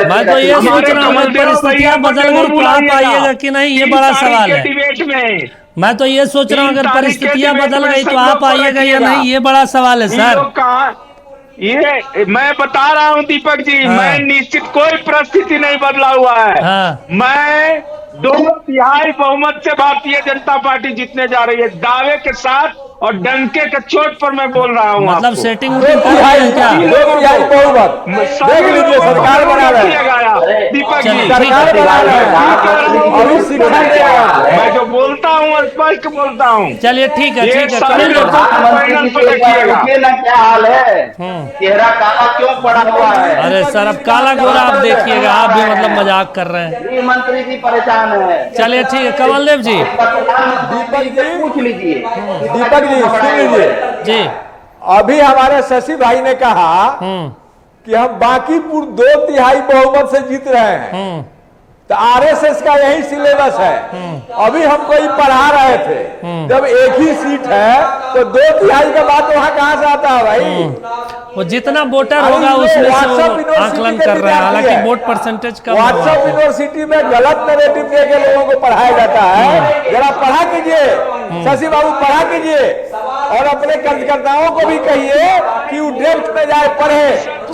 मैं तो ये सोच रहा हूँ परिस्थितियाँ बदल गई तो आप आइएगा कि नहीं, ये बड़ा सवाल है। डिबेट में मैं तो ये सोच रहा हूँ अगर परिस्थितियाँ बदल गई तो आप आइएगा या नहीं, ये बड़ा सवाल है सर। ये मैं बता रहा हूँ दीपक जी, मैं निश्चित कोई परिस्थिति नहीं बदला हुआ है। मैं 2/3 बहुमत से भारतीय जनता पार्टी जीतने जा रही है, दावे के साथ और डंके के चोट पर मैं बोल रहा हूँ। मतलब सेटिंग देख लीजिए सरकार बना रहे हैं, दीपक जी सरकार बना रहे हैं। मैं जो बोलता हूँ स्पष्ट बोलता हूँ। चलिए ठीक है क्या हाल है, चेहरा काला क्यों पड़ा हुआ है? अरे सर अब काला गोरा आप देखिएगा, आप भी मतलब मजाक कर रहे हैं। गृह मंत्री भी परेशान है। चलिए ठीक है कमलदेव जी, दीपक जी पूछ लीजिए। दीपक जी सुन लीजिए जी, अभी हमारे शशि भाई ने कहा कि हम बांकीपुर 2/3 बहुमत से जीत रहे हैं, तो आरएसएस का यही सिलेबस है। अभी हमको ये पढ़ा रहे थे, जब एक ही सीट है तो 2/3 का बात वहां कहां से आता है भाई? वो जितना वोटर होगा उसमें से वो आकलन कर रहा है, हालांकि वोट परसेंटेज कम हुआ व्हाट्सएप है। यूनिवर्सिटी में गलत नैरेटिव दे के लोगों को पढ़ाया जाता है। जरा पढ़ा कीजिए, शशि बाबू पढ़ा कीजिए, और अपने कार्यकर्ताओं को भी कहिए कि वो डेप्थ में जाए, पढ़े।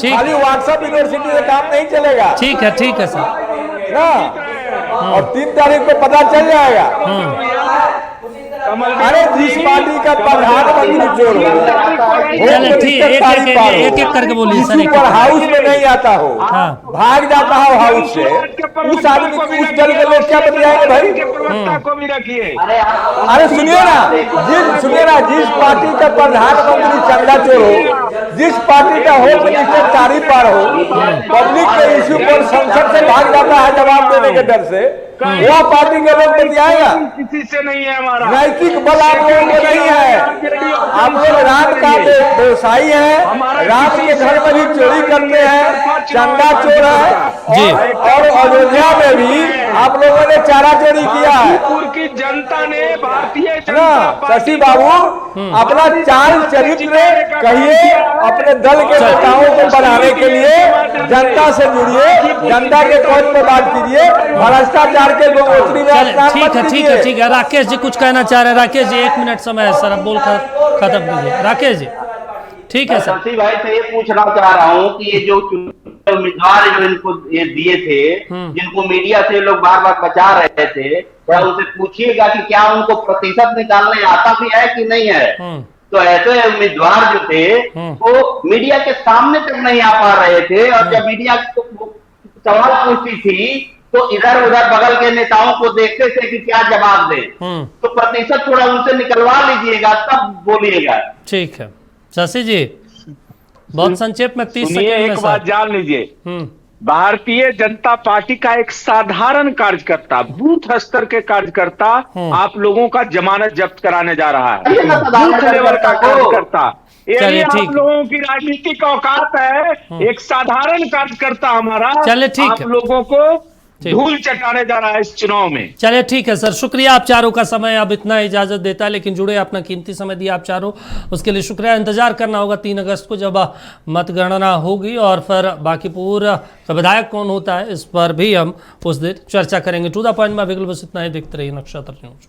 खाली व्हाट्सएप यूनिवर्सिटी से काम नहीं चलेगा। ठीक है सर ना, और 3 तारीख को पता चल जाएगा। अरे जिस पार्टी का प्रधानमंत्री चोर हो, चलो ठीक है, एक करके बोलिए सर। सुपर हाउस में नहीं आता हो, भाग जाता हो हाउस से, उस आदमी को, उस दल के लोग क्या बतियाएंगे भाई? को भी रखिए। अरे सुनिए ना, जिस पार्टी का प्रधानमंत्री चंदा चोर हो, जिस पार्टी का होम मिनिस्टर तारी पार हो, पब्लिक के इश्यू पर संसद से भाग जाता है जवाब देने के डर से, वह पार्टी के लोग बतियाएगा? किसी से नहीं है हमारा नैतिक बल आप लोगों को नहीं है। आप लोग रात का व्यवसायी है, रात के घर में भी चोरी करते हैं, चंदा चोर है, और अयोध्या में भी आप लोगों ने चारा चोरी किया है। की जनता ने, भारतीय शशि बाबू अपना चाल चरित्र कहिए, अपने दल के नेताओं को बनाने के लिए जनता से जुड़िए, जनता के पक्ष में बात कीजिए, भ्रष्टाचार के गंगोत्री में स्नान मत कीजिए। ठीक है। राकेश जी कुछ कहना चाह रहे हैं। राकेश जी 1 मिनट समय है सर, अब बोल खत्म कीजिए राकेश जी। ठीक है सर। शशि भाई से ये पूछना चाह रहा हूँ कि ये जो उम्मीदवार जो इनको ये दिए थे, जिनको मीडिया से लोग बार बार बचा रहे थे, क्या उनसे पूछिएगा कि क्या उनको प्रतिशत निकालने आता भी है कि नहीं है? तो ऐसे उम्मीदवार जो थे वो मीडिया के सामने तक नहीं आ पा रहे थे, और जब मीडिया सवाल पूछती थी तो इधर उधर बगल के नेताओं को देखते थे कि क्या जवाब दे। तो प्रतिशत थोड़ा उनसे निकलवा लीजिएगा, तब बोलिएगा। ठीक है शशि जी, बहुत संक्षेप में 30 सेकंड में एक बात जान लीजिए, भारतीय जनता पार्टी का एक साधारण कार्यकर्ता, बूथ स्तर के कार्यकर्ता आप लोगों का जमानत जब्त कराने जा रहा है। बूथ लेवल का कार्यकर्ता, ये आप लोगों की राजनीतिक औकात है। एक साधारण कार्यकर्ता हमारा आप लोगों को धूल चटाने जा रहा है इस चुनाव में। चलिए ठीक है सर, शुक्रिया। आप चारों का समय अब इतना इजाजत देता है, लेकिन जुड़े अपना कीमती समय दिया आप चारों, उसके लिए शुक्रिया। इंतजार करना होगा 3 अगस्त को जब मतगणना होगी, और फिर बांकीपुर का विधायक कौन होता है इस पर भी हम उस दिन चर्चा करेंगे। टू द पॉइंट में अभी बस इतना ही। देखते रहिए नक्षत्र न्यूज।